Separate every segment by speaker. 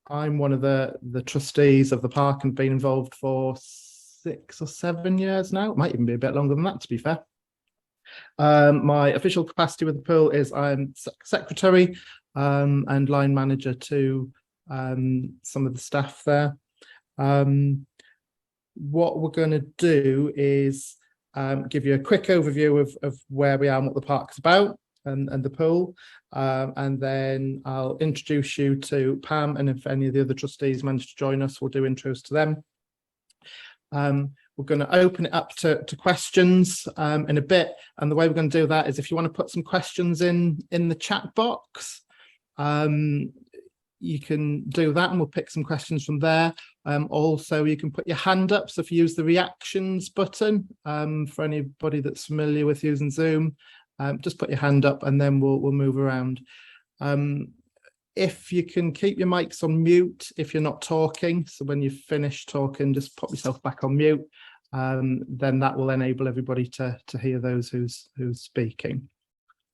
Speaker 1: I'm one of the trustees of the park and been involved for 6 or 7 years now. It might even be a bit longer than that, to be fair. My official capacity with the pool is I'm secretary and line manager to some of the staff there. What we're going to do is give you a quick overview of where we are and what the park's about and the pool, and then I'll introduce you to Pam, and if any of the other trustees manage to join us, we'll do intros to them. We're going to open it up to questions in a bit, and the way we're going to do that is if you want to put some questions in the chat box, you can do that and we'll pick some questions from there. Also, you can put your hand up, so if you use the reactions button, for anybody that's familiar with using Zoom, just put your hand up and then we'll move around. If you can keep your mics on mute if you're not talking, so when you've finished talking, just pop yourself back on mute, then that will enable everybody to hear those who's speaking.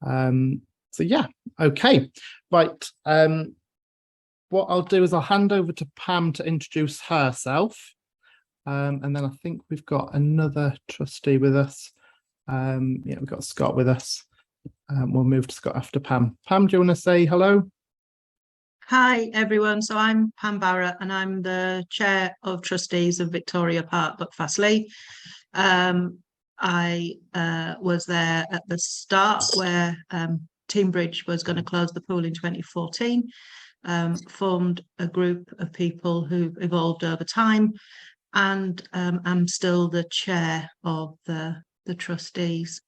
Speaker 1: So yeah, okay, right. What I'll do is I'll hand over to Pam to introduce herself, and then I think we've got another trustee with us. Yeah, we've got Scott with us. We'll move to Scott after Pam. Pam, do you want to say hello?
Speaker 2: Hi everyone, so I'm Pam Barrett and I'm the Chair of Trustees of Victoria Park, Buckfastleigh. I was there at the start where Teambridge was going to close the pool in 2014, formed a group of people who've evolved over time, and I'm still the Chair of the Trustees.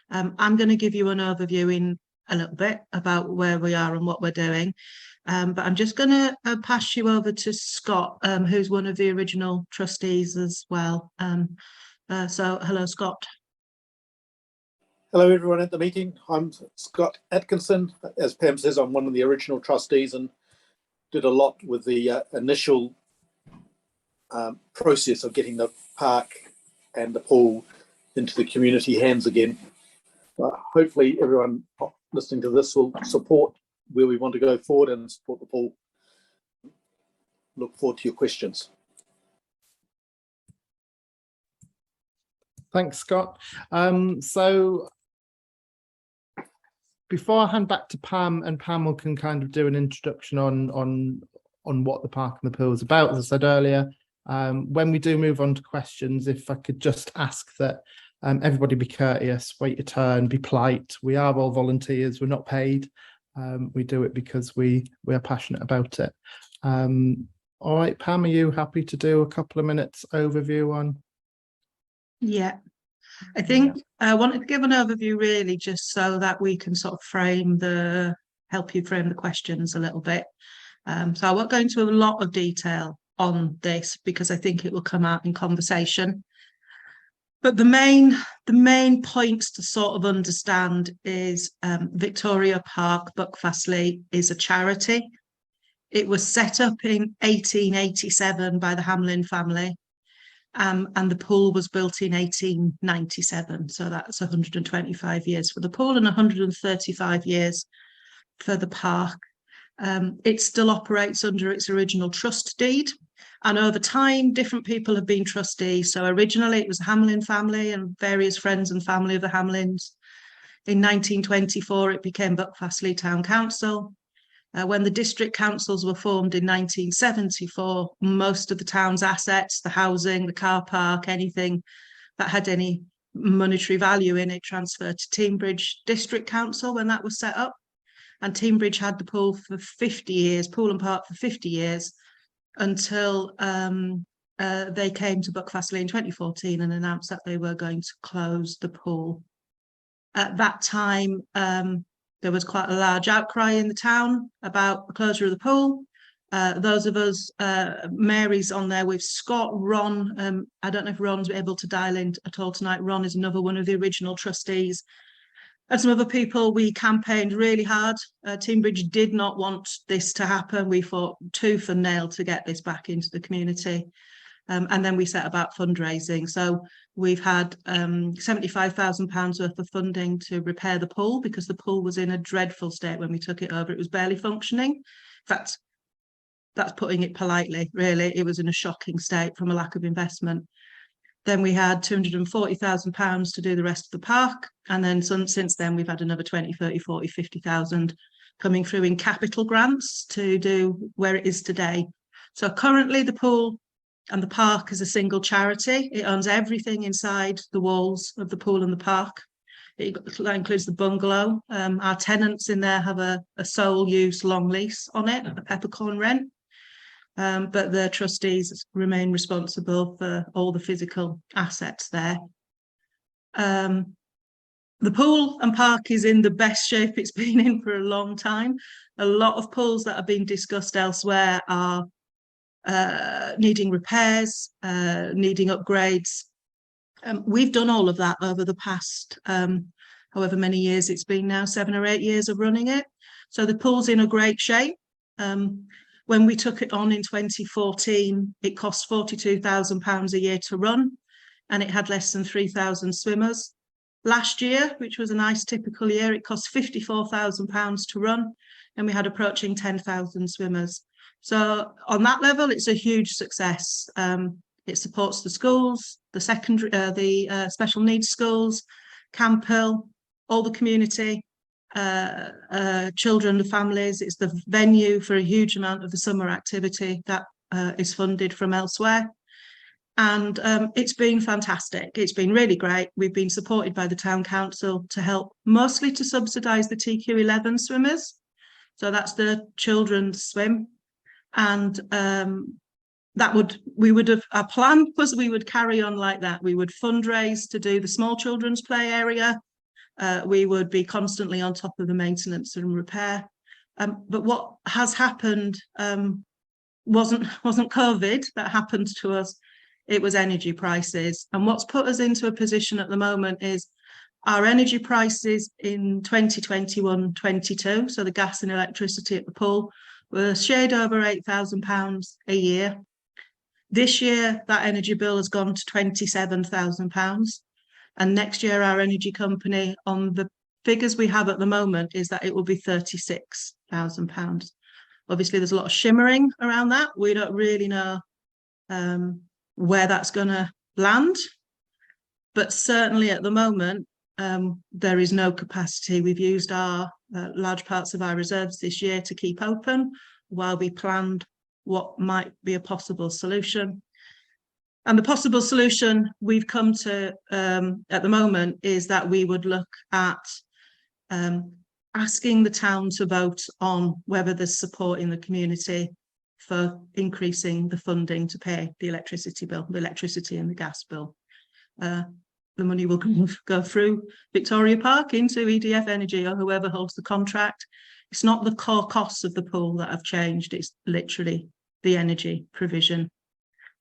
Speaker 2: I'm going to give you an overview in a little bit about where we are and what we're doing. But I'm just going to pass you over to Scott, who's one of the original trustees as well. So hello, Scott.
Speaker 3: Hello, everyone at the meeting. I'm Scott Atkinson. As Pam says, I'm one of the original trustees and did a lot with the initial process of getting the park and the pool into the community hands again. Hopefully everyone listening to this will support where we want to go forward and support the pool. Look forward to your questions.
Speaker 1: Thanks, Scott. So before I hand back to Pam, and Pam can kind of do an introduction on what the park and the pool is about, as I said earlier, when we do move on to questions, if I could just ask that everybody be courteous, wait your turn, be polite. We are all volunteers, we're not paid. We do it because we are passionate about it. All right, Pam, are you happy to do a couple of minutes overview on? Yeah,
Speaker 2: I think I wanted to give an overview really just so that we can sort of help you frame the questions a little bit. So I won't go into a lot of detail on this because I think it will come out in conversation. But the main points to sort of understand is Victoria Park, Buckfastleigh, is a charity. It was set up in 1887 by the Hamlin family, and the pool was built in 1897. So that's 125 years for the pool and 135 years for the park. It still operates under its original trust deed. And over time, different people have been trustees. So originally it was the Hamlin family and various friends and family of the Hamlins. In 1924, it became Buckfastleigh Town Council. When the district councils were formed in 1974, most of the town's assets, the housing, the car park, anything that had any monetary value in it transferred to Teambridge District Council when that was set up. And Teambridge had the pool for 50 years, pool and park for 50 years, until they came to Buckfastleigh in 2014 and announced that they were going to close the pool. At that time, there was quite a large outcry in the town about the closure of the pool. Those of us, Mary's on there with Scott, Ron. I don't know if Ron's able to dial in at all tonight. Ron is another one of the original trustees. And some other people, we campaigned really hard. Teambridge did not want this to happen. We fought tooth and nail to get this back into the community. And then we set about fundraising. So we've had £75,000 worth of funding to repair the pool because the pool was in a dreadful state when we took it over. It was barely functioning. In fact, That's putting it politely, really. It was in a shocking state from a lack of investment. Then we had £240,000 to do the rest of the park. And then since then, we've had another 20, 30, 40, 50,000 coming through in capital grants to do where it is today. So currently the pool and the park is a single charity. It owns everything inside the walls of the pool and the park. That includes the bungalow. Our tenants in there have a sole use long lease on it, a peppercorn rent. But the trustees remain responsible for all the physical assets there. The pool and park is in the best shape it's been in for a long time. A lot of pools that have been discussed elsewhere are needing repairs, needing upgrades. We've done all of that over the past however many years it's been now, 7 or 8 years of running it. So the pool's in a great shape. When we took it on in 2014, it cost £42,000 a year to run, and it had less than 3,000 swimmers. Last year, which was a nice typical year, it cost £54,000 to run, and we had approaching 10,000 swimmers. So on that level, it's a huge success. It supports the schools, the secondary, the special needs schools, Camp Hill, all the community, children, the families. It's the venue for a huge amount of the summer activity that is funded from elsewhere. And it's been fantastic. It's been really great. We've been supported by the town council to help, mostly to subsidise the TQ11 swimmers. So that's the children's swim. And our plan was we would carry on like that. We would fundraise to do the small children's play area. We would be constantly on top of the maintenance and repair. But what has happened wasn't COVID that happened to us. It was energy prices. And what's put us into a position at the moment is our energy prices in 2021-22, so the gas and electricity at the pool, were a shade over £8,000 a year. This year, that energy bill has gone to £27,000. And next year, our energy company, on the figures we have at the moment, is that it will be £36,000. Obviously, there's a lot of shimmering around that. We don't really know where that's going to land. But certainly at the moment, there is no capacity. We've used our large parts of our reserves this year to keep open while we planned what might be a possible solution. And the possible solution we've come to at the moment is that we would look at asking the town to vote on whether there's support in the community for increasing the funding to pay the electricity bill, the electricity and the gas bill. The money will go through Victoria Park into EDF Energy or whoever holds the contract. It's not the core costs of the pool that have changed. It's literally the energy provision.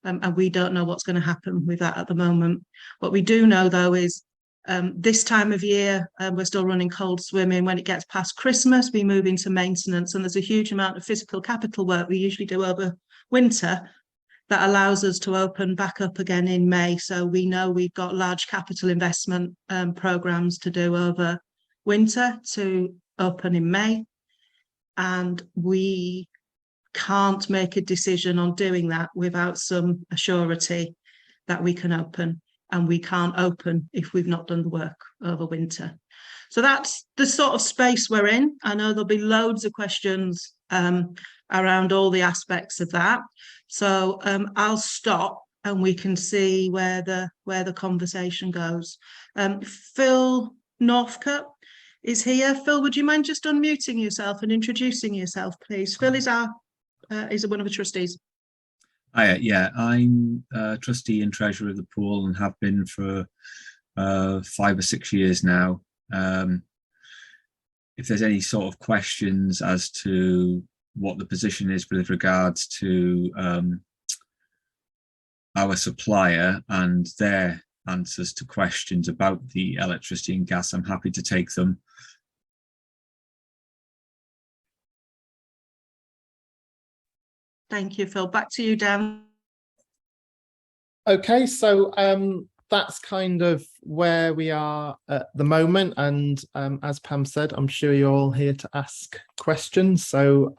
Speaker 2: And we don't know what's going to happen with that at the moment. What we do know, though, is this time of year, we're still running cold swimming. When it gets past Christmas, we move into maintenance, and there's a huge amount of physical capital work we usually do over winter that allows us to open back up again in May. So we know we've got large capital investment programs to do over winter to open in May. And we can't make a decision on doing that without some assurity that we can open, and we can't open if we've not done the work over winter. So that's the sort of space we're in. I know there'll be loads of questions around all the aspects of that. So I'll stop and we can see where the conversation goes. Phil Northcote is here. Phil, would you mind just unmuting yourself and introducing yourself, please? Phil is one of the trustees.
Speaker 4: Yeah, I'm trustee and treasurer of the pool and have been for 5 or 6 years now. If there's any sort of questions as to what the position is with regards to our supplier and their answers to questions about the electricity and gas, I'm happy to take them.
Speaker 2: Thank you, Phil. Back to you, Dan.
Speaker 1: Okay, so that's kind of where we are at the moment. And as Pam said, I'm sure you're all here to ask questions. So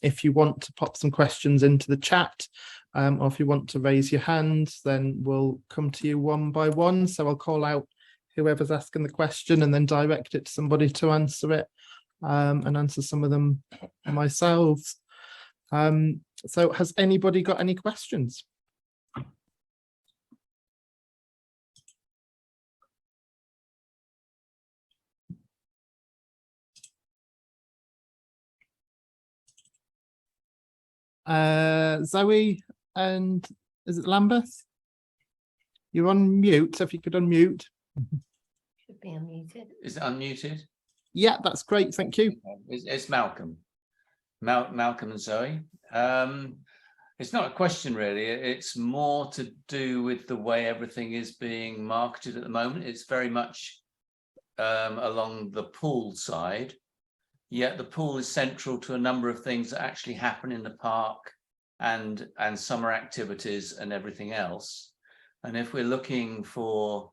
Speaker 1: if you want to pop some questions into the chat, or if you want to raise your hand, then we'll come to you one by one. So I'll call out whoever's asking the question and then direct it to somebody to answer it, and answer some of them myself. So has anybody got any questions? Zoe and is it Lambeth? You're on mute, so if you could unmute.
Speaker 5: Should be unmuted.
Speaker 6: Is it unmuted?
Speaker 1: Yeah, that's great, thank you.
Speaker 6: It's Malcolm. Malcolm and Zoe. It's not a question really, it's more to do with the way everything is being marketed at the moment. It's very much along the pool side, yet the pool is central to a number of things that actually happen in the park and summer activities and everything else. And if we're looking for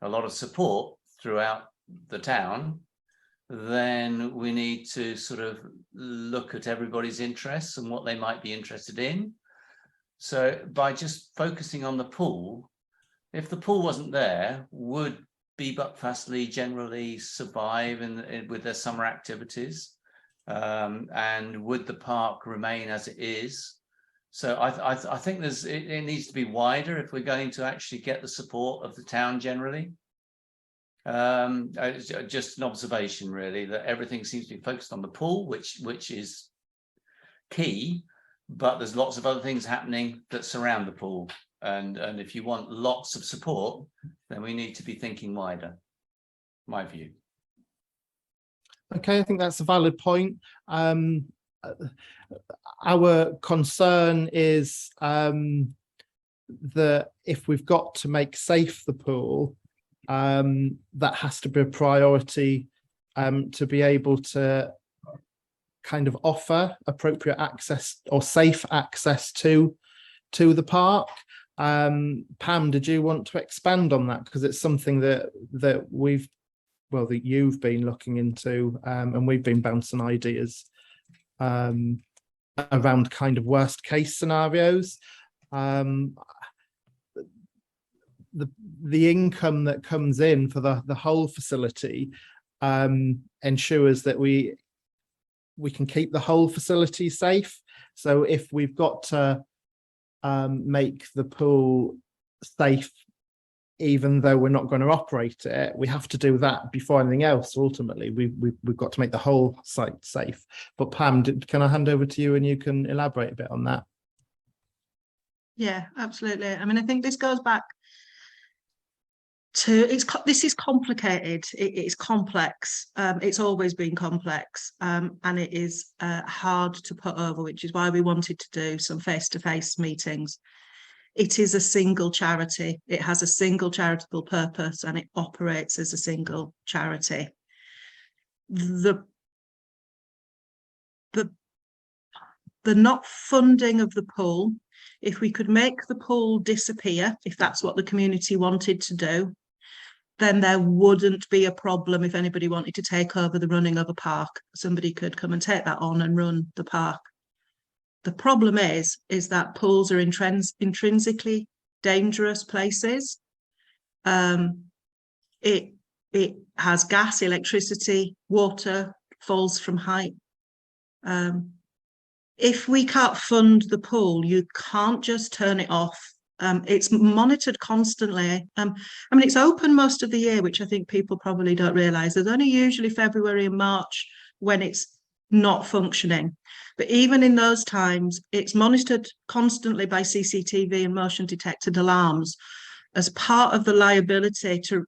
Speaker 6: a lot of support throughout the town, then we need to sort of look at everybody's interests and what they might be interested in. So by just focusing on the pool, if the pool wasn't there, would Buckfastleigh generally survive with their summer activities? And would the park remain as it is? So I think it needs to be wider if we're going to actually get the support of the town generally. Just an observation really, that everything seems to be focused on the pool, which is key, but there's lots of other things happening that surround the pool, and if you want lots of support, then we need to be thinking wider, my view.
Speaker 1: Okay, I think that's a valid point. Our concern is that if we've got to make safe the pool, that has to be a priority, to be able to kind of offer appropriate access or safe access to the park. Pam, did you want to expand on that? Because it's something that you've been looking into, and we've been bouncing ideas around kind of worst case scenarios. The income that comes in for the whole facility ensures that we can keep the whole facility safe. So if we've got to make the pool safe, even though we're not going to operate it, we have to do that before anything else. Ultimately, we've got to make the whole site safe. But Pam, can I hand over to you and you can elaborate a bit on that?
Speaker 2: Yeah, absolutely. I mean, I think this goes back to this is complicated. It's complex. It's always been complex, and it is hard to put over, which is why we wanted to do some face-to-face meetings. It is a single charity. It has a single charitable purpose, and it operates as a single charity. The not funding of the pool, if we could make the pool disappear, if that's what the community wanted to do, then there wouldn't be a problem if anybody wanted to take over the running of a park. Somebody could come and take that on and run the park. The problem is that pools are intrinsically dangerous places. It has gas, electricity, water, falls from height. If we can't fund the pool, you can't just turn it off. It's monitored constantly. I mean, it's open most of the year, which I think people probably don't realise. There's only usually February and March when it's not functioning. But even in those times, it's monitored constantly by CCTV and motion detected alarms as part of the liability to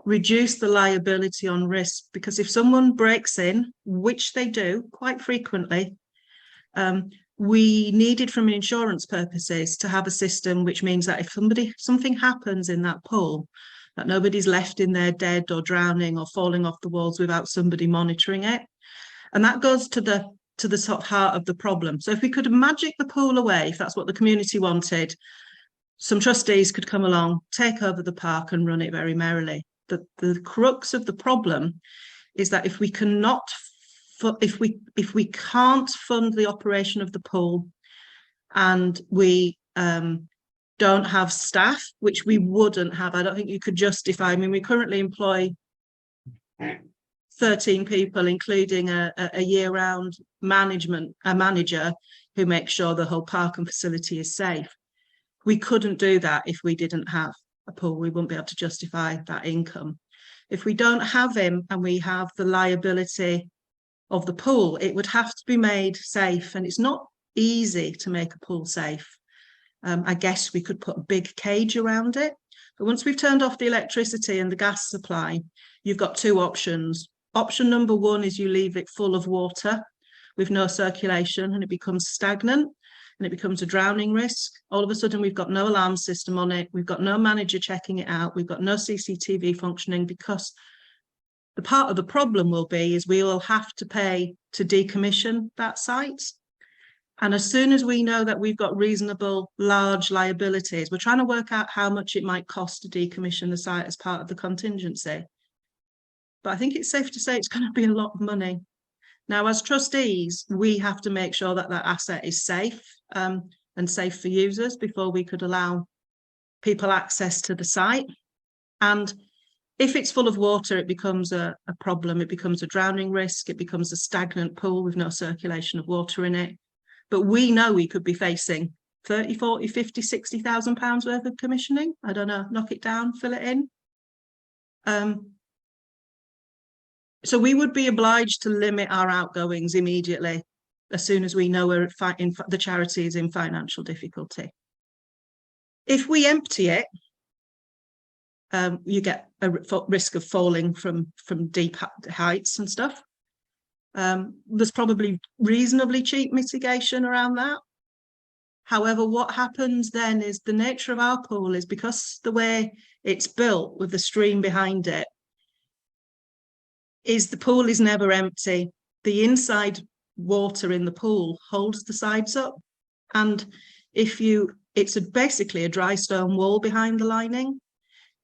Speaker 2: reduce the liability on risk. Because if someone breaks in, which they do quite frequently, we needed, from insurance purposes, to have a system which means that if something happens in that pool, that nobody's left in there dead or drowning or falling off the walls without somebody monitoring it. And that goes to the sort of heart of the problem. So if we could magic the pool away, if that's what the community wanted, some trustees could come along, take over the park and run it very merrily. The crux of the problem is that if we cannot, if we can't fund the operation of the pool, and we don't have staff, which we wouldn't have, I don't think you could justify. I mean, we currently employ 13 people, including a year-round manager who makes sure the whole park and facility is safe. We couldn't do that if we didn't have a pool. We wouldn't be able to justify that income. If we don't have him and we have the liability of the pool, it would have to be made safe, and it's not easy to make a pool safe. I guess we could put a big cage around it, but once we've turned off the electricity and the gas supply, you've got two options. Option number one is you leave it full of water with no circulation, and it becomes stagnant and it becomes a drowning risk. All of a sudden, we've got no alarm system on it. We've got no manager checking it out. We've got no CCTV functioning, because the part of the problem will be is we will have to pay to decommission that site. And as soon as we know that we've got reasonable large liabilities, we're trying to work out how much it might cost to decommission the site as part of the contingency. But I think it's safe to say it's going to be a lot of money. Now, as trustees, we have to make sure that that asset is safe and safe for users before we could allow people access to the site. And if it's full of water, it becomes a problem. It becomes a drowning risk. It becomes a stagnant pool with no circulation of water in it. But we know we could be facing 30, 40, 50, 60,000 pounds worth of commissioning. I don't know, knock it down, fill it in. So we would be obliged to limit our outgoings immediately as soon as we know the charity is in financial difficulty. If we empty it, you get a risk of falling from deep heights and stuff. There's probably reasonably cheap mitigation around that. However, what happens then is the nature of our pool is, because the way it's built with the stream behind it, is the pool is never empty. The inside water in the pool holds the sides up. And it's basically a dry stone wall behind the lining.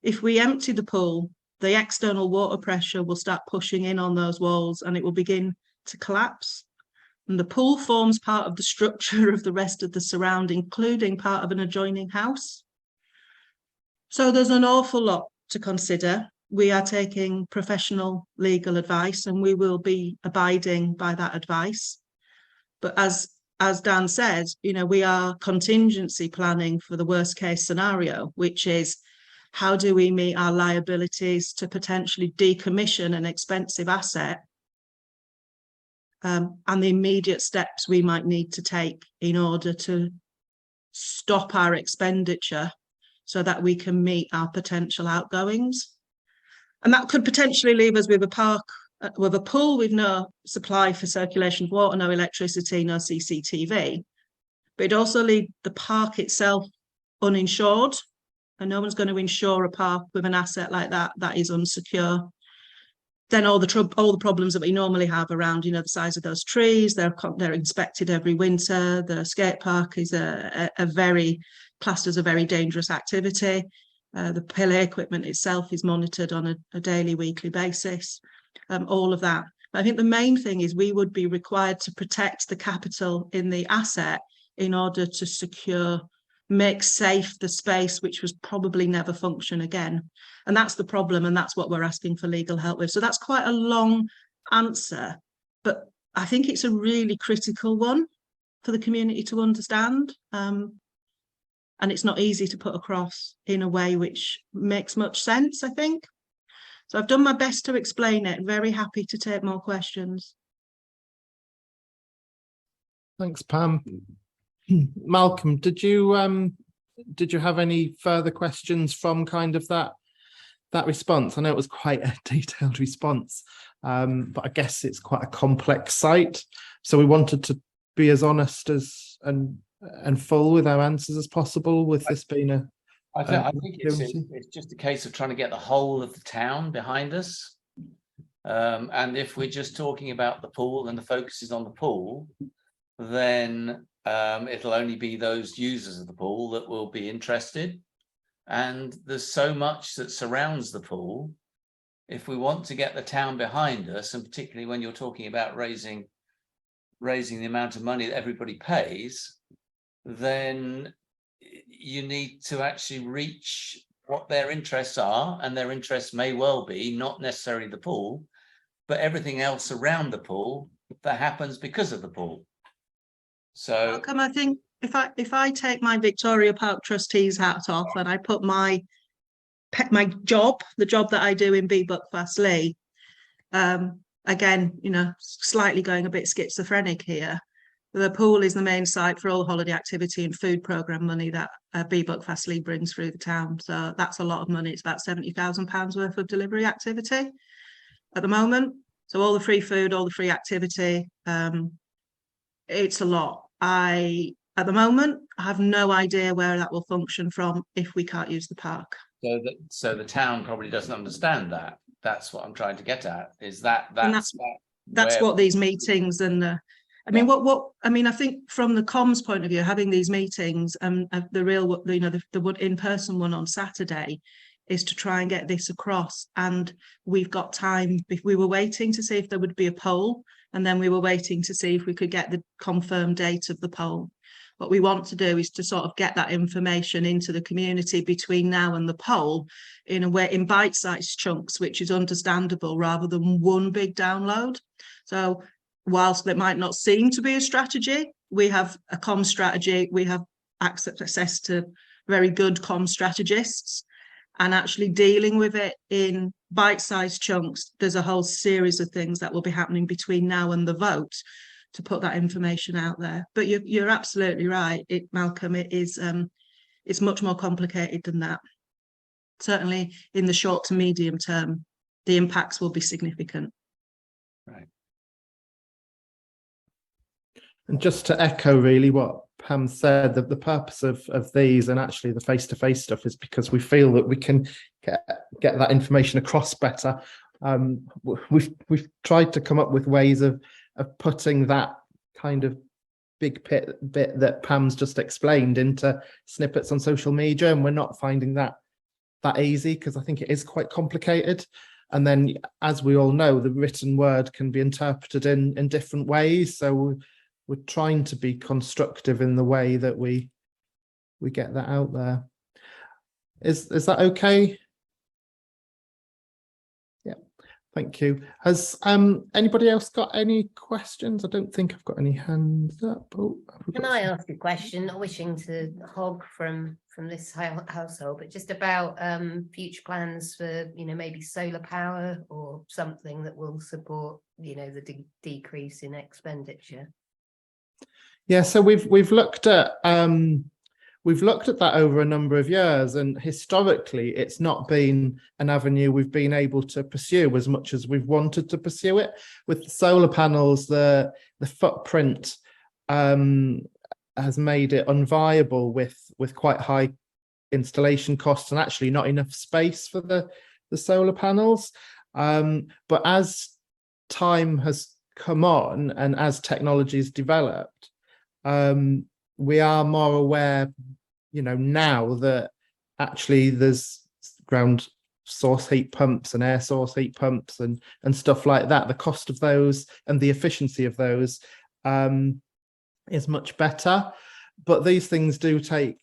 Speaker 2: If we empty the pool, the external water pressure will start pushing in on those walls and it will begin to collapse. And the pool forms part of the structure of the rest of the surround, including part of an adjoining house. So there's an awful lot to consider. We are taking professional legal advice and we will be abiding by that advice. But as Dan said, we are contingency planning for the worst case scenario, which is, how do we meet our liabilities to potentially decommission an expensive asset, and the immediate steps we might need to take in order to stop our expenditure so that we can meet our potential outgoings. And that could potentially leave us with a pool with no supply for circulation of water, no electricity, no CCTV. But it'd also leave the park itself uninsured, and no one's going to insure a park with an asset like that is unsecure. Then all the problems that we normally have around, the size of those trees, they're inspected every winter. The skate park is classed as a very dangerous activity. The play equipment itself is monitored on a daily, weekly basis, all of that. But I think the main thing is we would be required to protect the capital in the asset in order to make safe the space, which was probably never function again. And that's the problem, and that's what we're asking for legal help with. So that's quite a long answer, but I think it's a really critical one for the community to understand. And it's not easy to put across in a way which makes much sense, I think. So I've done my best to explain it. Very happy to take more questions.
Speaker 1: Thanks, Pam. Malcolm, did you have any further questions from kind of that response? I know it was quite a detailed response, but I guess it's quite a complex site. So we wanted to be as honest and full with our answers as possible, with this being
Speaker 6: I think it's just a case of trying to get the whole of the town behind us. And if we're just talking about the pool and the focus is on the pool, then it'll only be those users of the pool that will be interested. And there's so much that surrounds the pool. If we want to get the town behind us, and particularly when you're talking about raising the amount of money that everybody pays, then you need to actually reach what their interests are, and their interests may well be not necessarily the pool, but everything else around the pool that happens because of the pool. So
Speaker 2: Malcolm, I think if I take my Victoria Park Trustees hat off and I put my job, the job that I do in Buckfastleigh, again, you know, slightly going a bit schizophrenic here. The pool is the main site for all holiday activity and food programme money that Buckfastleigh brings through the town. So that's a lot of money. It's about £70,000 worth of delivery activity at the moment. So all the free food, all the free activity, it's a lot. At the moment, I have no idea where that will function from if we can't use the park.
Speaker 6: So the town probably doesn't understand that. That's what I'm trying to get at. Is that's
Speaker 2: what these meetings and I mean, I think from the comms point of view, having these meetings and the real, you know, the in-person one on Saturday is to try and get this across. And we've got time. We were waiting to see if there would be a poll, and then we were waiting to see if we could get the confirmed date of the poll. What we want to do is to sort of get that information into the community between now and the poll in a way, in bite-sized chunks, which is understandable rather than one big download. So whilst there might not seem to be a strategy, we have a comm strategy, we have access to very good comm strategists, and actually dealing with it in bite-sized chunks. There's a whole series of things that will be happening between now and the vote to put that information out there. But you're absolutely right, Malcolm. It is it's much more complicated than that. Certainly in the short to medium term, the impacts will be significant.
Speaker 6: Right.
Speaker 1: And just to echo really what Pam said, that the purpose of these and actually the face-to-face stuff is because we feel that we can get that information across better. We've tried to come up with ways of putting that kind of big bit that Pam's just explained into snippets on social media, and we're not finding that easy because I think it is quite complicated. And then, as we all know, the written word can be interpreted in different ways. So we're trying to be constructive in the way that we get that out there. Is that okay? Yeah, thank you. Has anybody else got any questions? I don't think I've got any hands up. Oh,
Speaker 5: Can I ask a question? Not wishing to hog from this household, but just about future plans for, you know, maybe solar power or something that will support, you know, the decrease in expenditure.
Speaker 1: Yeah, so we've looked at that over a number of years, and historically it's not been an avenue we've been able to pursue as much as we've wanted to pursue it. With the solar panels, the footprint has made it unviable with quite high installation costs and actually not enough space for the solar panels. But as time has come on and as technology's developed, we are more aware, you know, now that actually there's ground source heat pumps and air source heat pumps and stuff like that. The cost of those and the efficiency of those is much better, but these things do take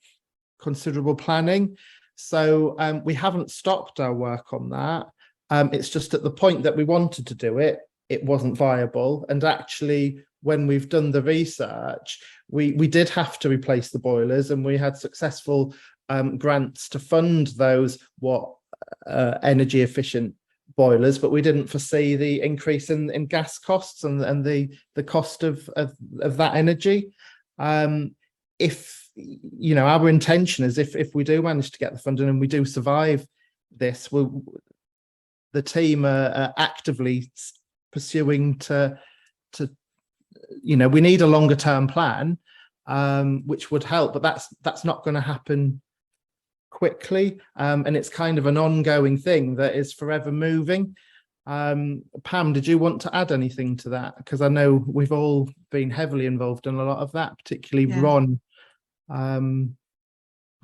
Speaker 1: considerable planning. So we haven't stopped our work on that. It's just at the point that we wanted to do it, it wasn't viable. And actually, when we've done the research, we did have to replace the boilers, and we had successful grants to fund those energy efficient boilers, but we didn't foresee the increase in gas costs and the cost of that energy. If, you know, our intention is if we do manage to get the funding and we do survive this, the team are actively pursuing to you know, we need a longer term plan, which would help, but that's not going to happen quickly, and it's kind of an ongoing thing that is forever moving. Pam, did you want to add anything to that? Because I know we've all been heavily involved in a lot of that, particularly
Speaker 2: Yeah.
Speaker 1: Ron. I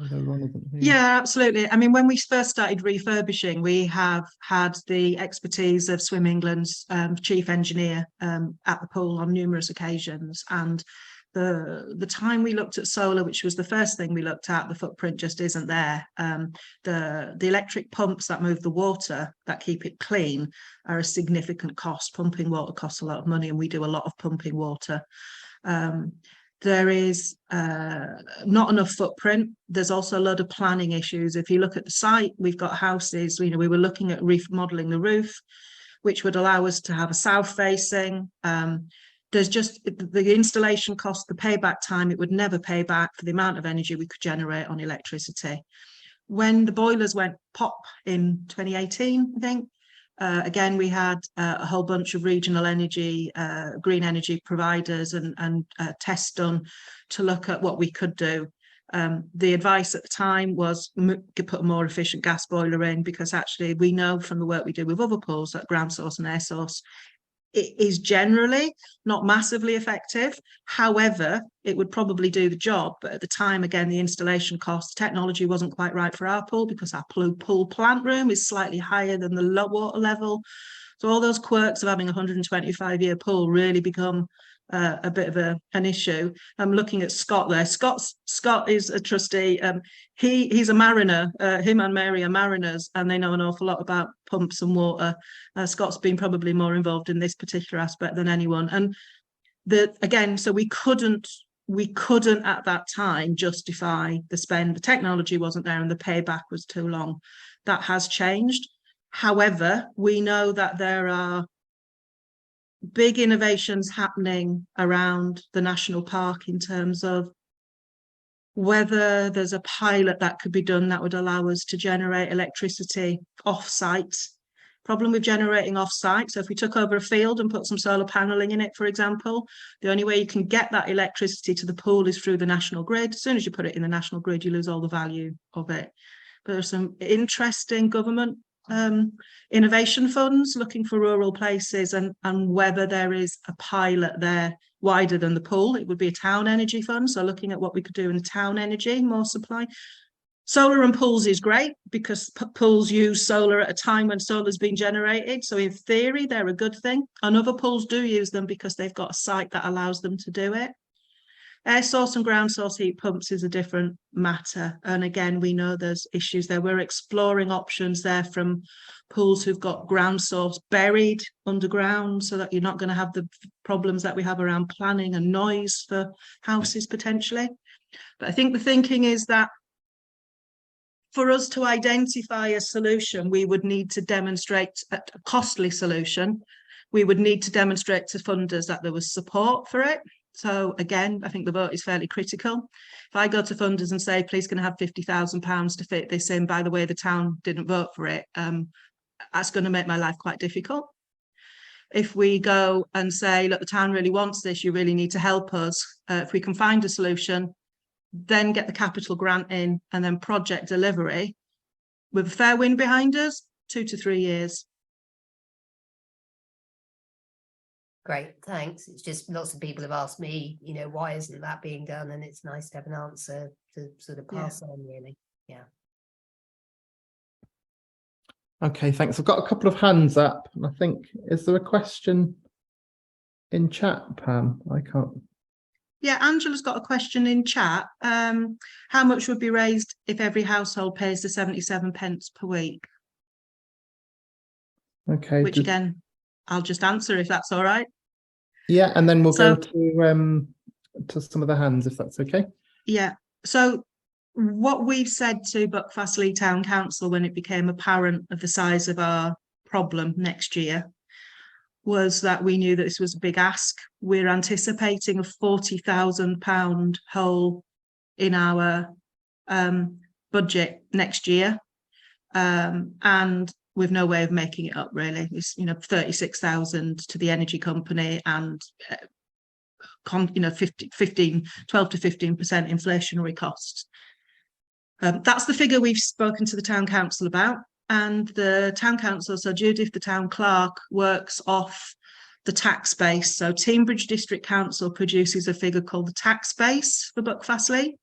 Speaker 1: know Ron isn't here.
Speaker 2: Yeah, absolutely. I mean, when we first started refurbishing, we have had the expertise of Swim England's chief engineer at the pool on numerous occasions. And the time we looked at solar, which was the first thing we looked at, the footprint just isn't there. The electric pumps that move the water, that keep it clean, are a significant cost. Pumping water costs a lot of money, and we do a lot of pumping water. There is not enough footprint. There's also a lot of planning issues. If you look at the site, we've got houses, we were looking at remodeling the roof, which would allow us to have a south facing. There's just the installation cost, the payback time, it would never pay back for the amount of energy we could generate on electricity. When the boilers went pop in 2018, I think, again, we had a whole bunch of regional energy, green energy providers and tests done to look at what we could do. The advice at the time was put a more efficient gas boiler in, because actually we know from the work we do with other pools that ground source and air source, it is generally not massively effective. However, it would probably do the job. But at the time, again, the installation cost, technology wasn't quite right for our pool, because our pool plant room is slightly higher than the low water level. So all those quirks of having a 125-year pool really become a bit of an issue. I'm looking at Scott there. Scott is a trustee. He's a mariner. Him and Mary are mariners, and they know an awful lot about pumps and water. Scott's been probably more involved in this particular aspect than anyone. And again, so we couldn't at that time justify the spend. The technology wasn't there, and the payback was too long. That has changed. However, we know that there are big innovations happening around the national park in terms of whether there's a pilot that could be done that would allow us to generate electricity off-site. Problem with generating off-site, so if we took over a field and put some solar paneling in it, for example, the only way you can get that electricity to the pool is through the national grid. As soon as you put it in the national grid, you lose all the value of it. But there's some interesting government innovation funds looking for rural places, and whether there is a pilot there wider than the pool. It would be a town energy fund, so looking at what we could do in the town energy, more supply. Solar and pools is great, because pools use solar at a time when solar's been generated, so in theory they're a good thing, and other pools do use them because they've got a site that allows them to do it. Air source and ground source heat pumps is a different matter. And again, we know there's issues there. We're exploring options there from pools who've got ground source buried underground, so that you're not going to have the problems that we have around planning and noise for houses potentially. But I think the thinking is that for us to identify a solution, we would need to demonstrate a costly solution. We would need to demonstrate to funders that there was support for it. So again, I think the vote is fairly critical. If I go to funders and say, please can I have £50,000 to fit this in, by the way, the town didn't vote for it, that's going to make my life quite difficult. If we go and say, look, the town really wants this, you really need to help us. If we can find a solution, then get the capital grant in, and then project delivery with a fair wind behind us, 2 to 3 years.
Speaker 5: Great, thanks. It's just lots of people have asked me, why isn't that being done? And it's nice to have an answer to sort of pass on, really. Yeah.
Speaker 1: Okay, thanks. I've got a couple of hands up, and I think, is there a question in chat, Pam? I can't.
Speaker 2: Yeah, Angela's got a question in chat. How much would be raised if every household pays the 77 pence per week?
Speaker 1: Okay.
Speaker 2: Which again, I'll just answer if that's all right.
Speaker 1: Yeah, and then we'll go to some of the hands, if that's okay.
Speaker 2: Yeah. So what we've said to Buckfastleigh Town Council when it became apparent of the size of our problem next year was that we knew that this was a big ask. We're anticipating a £40,000 hole in our budget next year, and with no way of making it up, really. It's 36,000 to the energy company, and 12 to 15% inflationary costs. That's the figure we've spoken to the town council about. and the town council, so Judith, the town clerk, works off the tax base. So Teignbridge District Council produces a figure called the tax base for Buckfastleigh,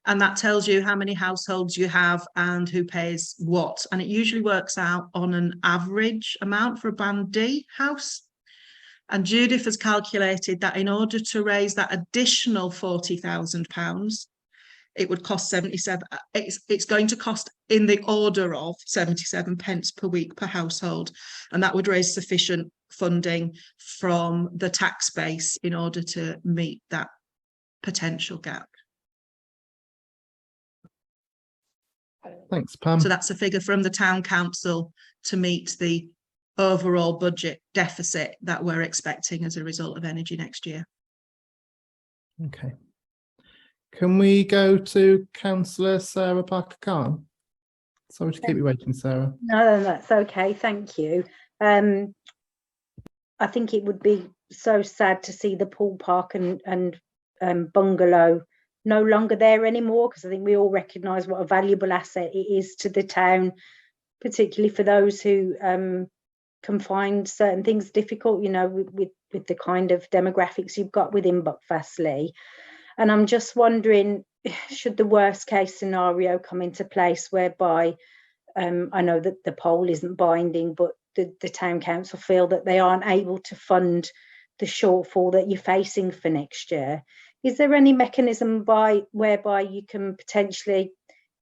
Speaker 2: and that tells you how many households you have and who pays what. And it usually works out on an average amount for a Band D house. And Judith has calculated that in order to raise that additional £40,000, it would cost 77. It's going to cost in the order of 77 pence per week per household, and that would raise sufficient funding from the tax base in order to meet that potential gap.
Speaker 1: Thanks, Pam.
Speaker 2: So that's a figure from the town council to meet the overall budget deficit that we're expecting as a result of energy next year.
Speaker 1: Okay. Can we go to Councillor Sarah Parker-Khan? Sorry to keep you waiting, Sarah.
Speaker 7: No, that's okay. Thank you. I think it would be so sad to see the pool park and bungalow no longer there anymore, because I think we all recognise what a valuable asset it is to the town, particularly for those who can find certain things difficult, you know, with the kind of demographics you've got within Buckfastleigh. And I'm just wondering, should the worst case scenario come into place whereby I know that the poll isn't binding, but the town council feel that they aren't able to fund the shortfall that you're facing for next year, is there any mechanism whereby you can potentially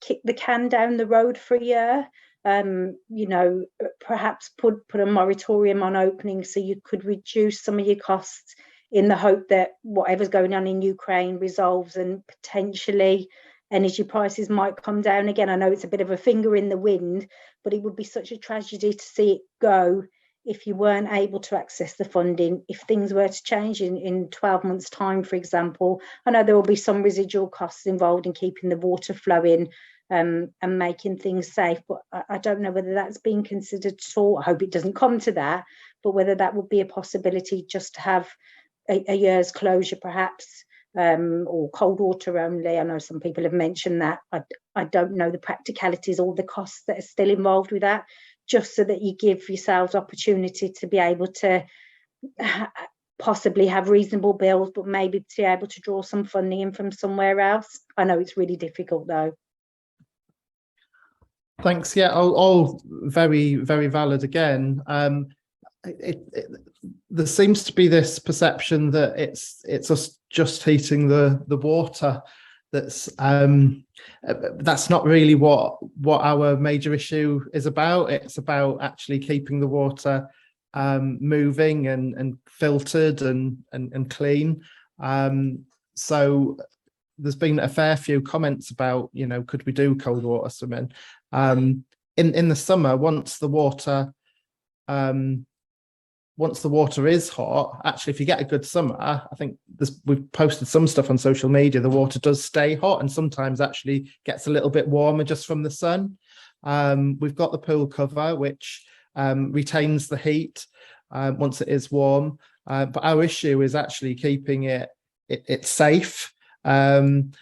Speaker 7: kick the can down the road for a year? You know, perhaps put a moratorium on opening so you could reduce some of your costs in the hope that whatever's going on in Ukraine resolves and potentially energy prices might come down again. I know it's a bit of a finger in the wind, but it would be such a tragedy to see it go if you weren't able to access the funding. If things were to change in 12 months' time, for example, I know there will be some residual costs involved in keeping the water flowing and making things safe, but I don't know whether that's being considered at all. I hope it doesn't come to that, but whether that would be a possibility just to have a year's closure perhaps, or cold water only. I know some people have mentioned that. I don't know the practicalities or the costs that are still involved with that, just so that you give yourselves opportunity to be able to possibly have reasonable bills, but maybe to be able to draw some funding in from somewhere else. I know it's really difficult though.
Speaker 1: Thanks. Yeah, all very, very valid again. There seems to be this perception that it's us just heating the water. That's not really what our major issue is about. It's about actually keeping the water moving and filtered and clean. So there's been a fair few comments about, you know, could we do cold water swimming in the summer once the water is hot. Actually, if you get a good summer, I think we've posted some stuff on social media, the water does stay hot and sometimes actually gets a little bit warmer just from the sun. We've got the pool cover, which retains the heat once it is warm. But our issue is actually keeping it safe. Then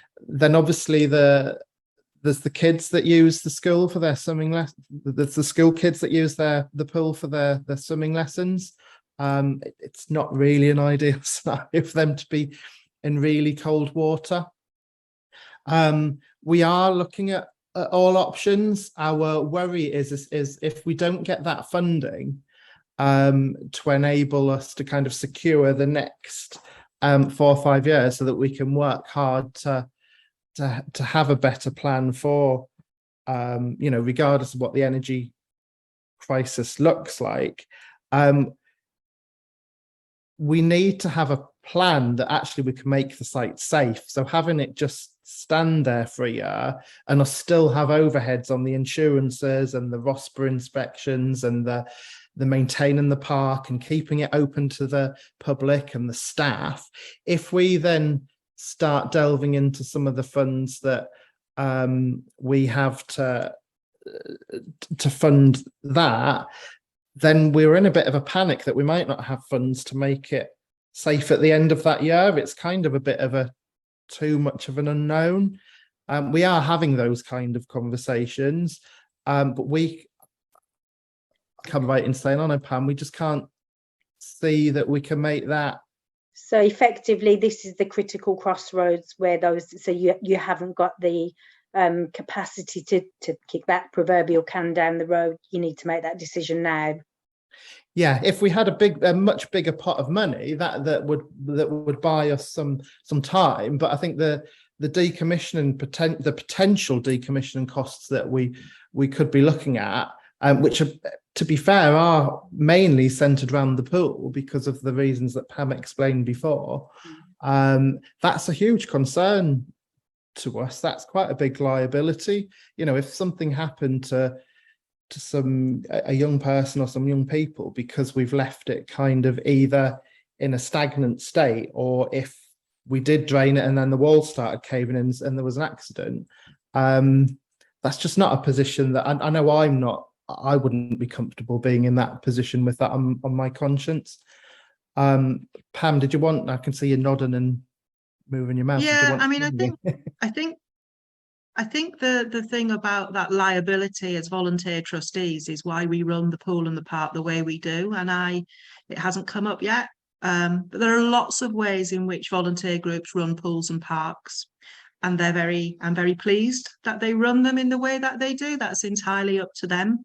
Speaker 1: obviously there's the kids that use the school for their swimming lessons. There's the school kids that use the pool for their swimming lessons. It's not really an ideal scenario for them to be in really cold water. We are looking at all options. Our worry is if we don't get that funding to enable us to kind of secure the next 4 or 5 years, so that we can work hard to have a better plan for, you know, regardless of what the energy crisis looks like. We need to have a plan that actually we can make the site safe. So having it just stand there for a year and us still have overheads on the insurances and the ROSPA inspections and the maintaining the park and keeping it open to the public and the staff, if we then start delving into some of the funds that we have to fund that, then we're in a bit of a panic that we might not have funds to make it safe at the end of that year. It's kind of a bit of a too much of an unknown. We are having those kind of conversations, but kind of right in saying, oh no, Pam, we just can't see that we can make that.
Speaker 7: So effectively, this is the critical crossroads where so you haven't got the capacity to kick that proverbial can down the road. You need to make that decision now.
Speaker 1: Yeah, if we had a much bigger pot of money, that would buy us some time. But I think the decommissioning the potential decommissioning costs that we could be looking at, which are, to be fair, are mainly centered around the pool because of the reasons that Pam explained before. That's a huge concern to us. That's quite a big liability. You know, if something happened to a young person or some young people because we've left it kind of either in a stagnant state, or if we did drain it and then the walls started caving in and there was an accident, that's just not a position that I know I wouldn't be comfortable being in that position with that on my conscience. Pam, did you want? I can see you nodding and moving your mouth.
Speaker 2: Yeah, I mean, I think the thing about that liability as volunteer trustees is why we run the pool and the park the way we do. And it hasn't come up yet, but there are lots of ways in which volunteer groups run pools and parks, and I'm very pleased that they run them in the way that they do. That's entirely up to them.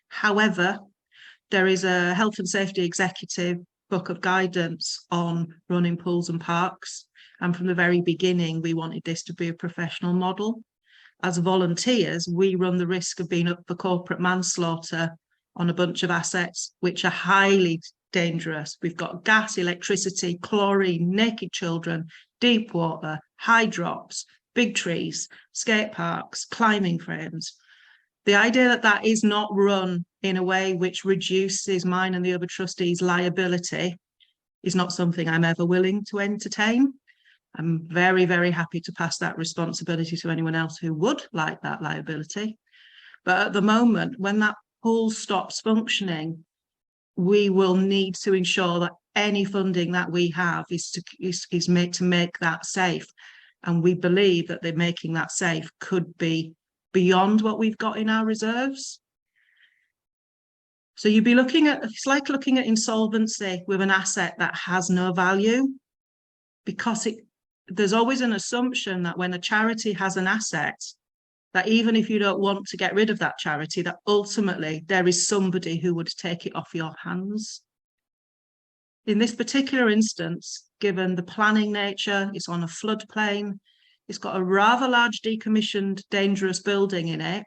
Speaker 2: However, there is a health and safety executive book of guidance on running pools and parks. And from the very beginning, we wanted this to be a professional model. As volunteers, we run the risk of being up for corporate manslaughter on a bunch of assets which are highly dangerous. We've got gas, electricity, chlorine, naked children, deep water, high drops, big trees, skate parks, climbing frames. The idea that that is not run in a way which reduces mine and the other trustees' liability is not something I'm ever willing to entertain. I'm very, very happy to pass that responsibility to anyone else who would like that liability. But at the moment, when that pool stops functioning, we will need to ensure that any funding that we have is made to make that safe. And we believe that they're making that safe could be beyond what we've got in our reserves. So you'd be it's like looking at insolvency with an asset that has no value, because there's always an assumption that when a charity has an asset, that even if you don't want to get rid of that charity, that ultimately there is somebody who would take it off your hands. In this particular instance, given the planning nature, it's on a floodplain, it's got a rather large decommissioned, dangerous building in it.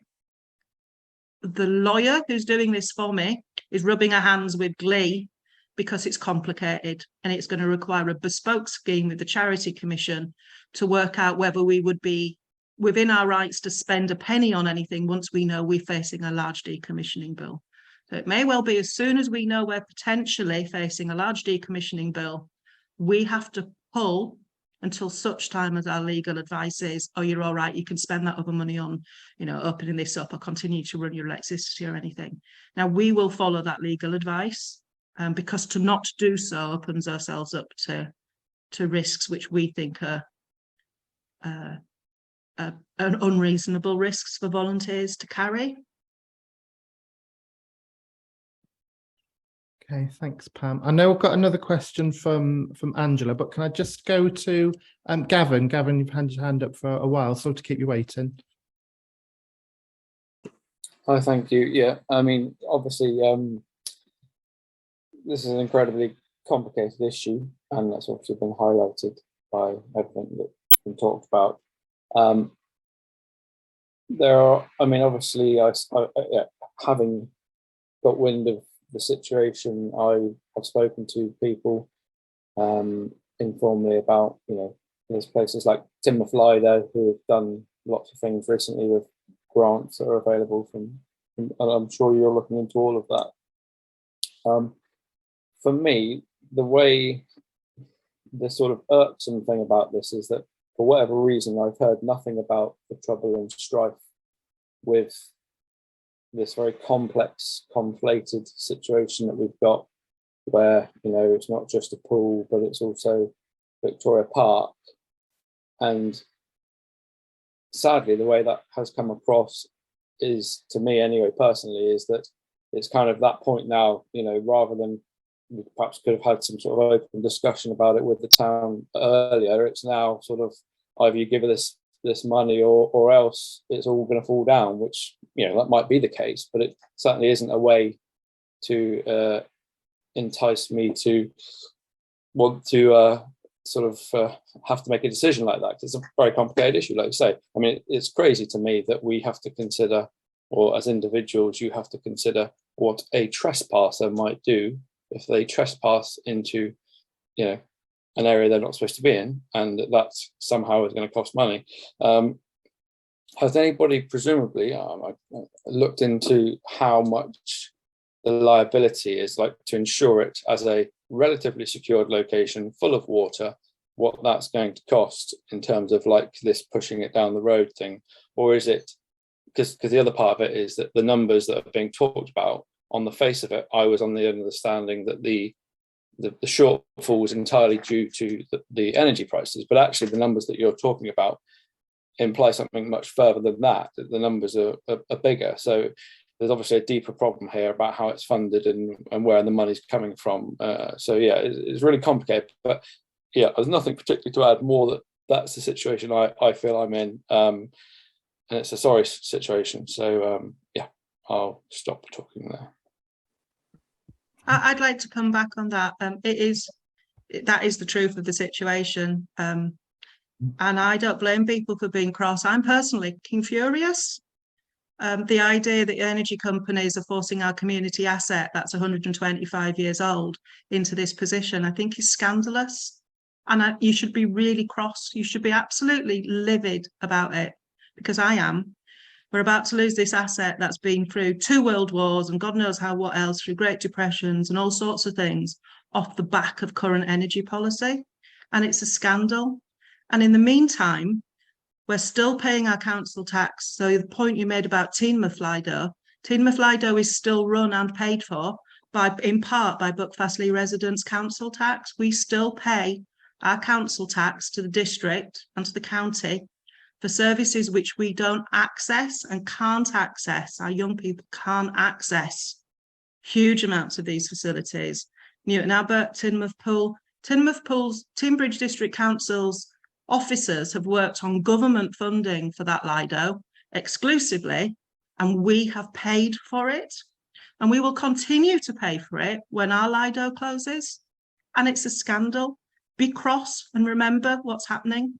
Speaker 2: The lawyer who's doing this for me is rubbing her hands with glee because it's complicated and it's going to require a bespoke scheme with the Charity Commission to work out whether we would be within our rights to spend a penny on anything once we know we're facing a large decommissioning bill. So it may well be as soon as we know we're potentially facing a large decommissioning bill, we have to pull until such time as our legal advice is, oh, you're all right, you can spend that other money on, opening this up or continue to run your electricity or anything. Now, we will follow that legal advice, because to not do so opens ourselves up to risks which we think are unreasonable risks for volunteers to carry.
Speaker 1: Okay, thanks, Pam. I know I've got another question from Angela, but can I just go to Gavin? Gavin, you've had your hand up for a while, so to keep you waiting.
Speaker 8: Hi, thank you. Yeah, I mean, obviously, this is an incredibly complicated issue, and that's obviously been highlighted by everything that's been talked about. Obviously, having got wind of the situation, I've spoken to people informally about, there's places like Timber Fly there who have done lots of things recently with grants that are available from, and I'm sure you're looking into all of that. For me, the sort of irksome thing about this is that for whatever reason, I've heard nothing about the trouble and strife with this very complex, conflated situation that we've got, where, it's not just a pool, but it's also Victoria Park. And sadly, the way that has come across is, to me anyway, personally, is that it's kind of that point now, you know, rather than we perhaps could have had some sort of open discussion about it with the town earlier, it's now sort of either you give us this money or else it's all going to fall down, which, you know, that might be the case, but it certainly isn't a way to entice me to want to have to make a decision like that, because it's a very complicated issue, like you say. I mean, it's crazy to me that we have to consider, or as individuals, you have to consider what a trespasser might do if they trespass into, you know, an area they're not supposed to be in, and that somehow is going to cost money. Has anybody presumably looked into how much the liability is, like, to ensure it as a relatively secured location full of water, what that's going to cost in terms of like this pushing it down the road thing? Or is it, because the other part of it is that the numbers that are being talked about, on the face of it, I was on the understanding that the shortfall was entirely due to the energy prices, but actually the numbers that you're talking about imply something much further than that the numbers are bigger. So there's obviously a deeper problem here about how it's funded and where the money's coming from. So yeah, it's really complicated, but yeah, there's nothing particularly to add more that that's the situation I feel I'm in. And it's a sorry situation. So yeah, I'll stop talking there.
Speaker 2: I'd like to come back on that. That is the truth of the situation. And I don't blame people for being cross. I'm personally furious. The idea that energy companies are forcing our community asset that's 125 years old into this position, I think is scandalous. And you should be really cross. You should be absolutely livid about it, because I am. We're about to lose this asset that's been through 2 world wars and God knows what else, through Great Depressions and all sorts of things, off the back of current energy policy. And it's a scandal. And in the meantime, we're still paying our council tax. So the point you made about Teenmouth-Lido is still run and paid for in part by Buckfastleigh residents' council tax. We still pay our council tax to the district and to the county for services which we don't access and can't access. Our young people can't access huge amounts of these facilities. Newton Abbot, Teignmouth Pool, Teignbridge District Council's officers have worked on government funding for that Lido exclusively, and we have paid for it. And we will continue to pay for it when our Lido closes. And it's a scandal. Be cross and remember what's happening,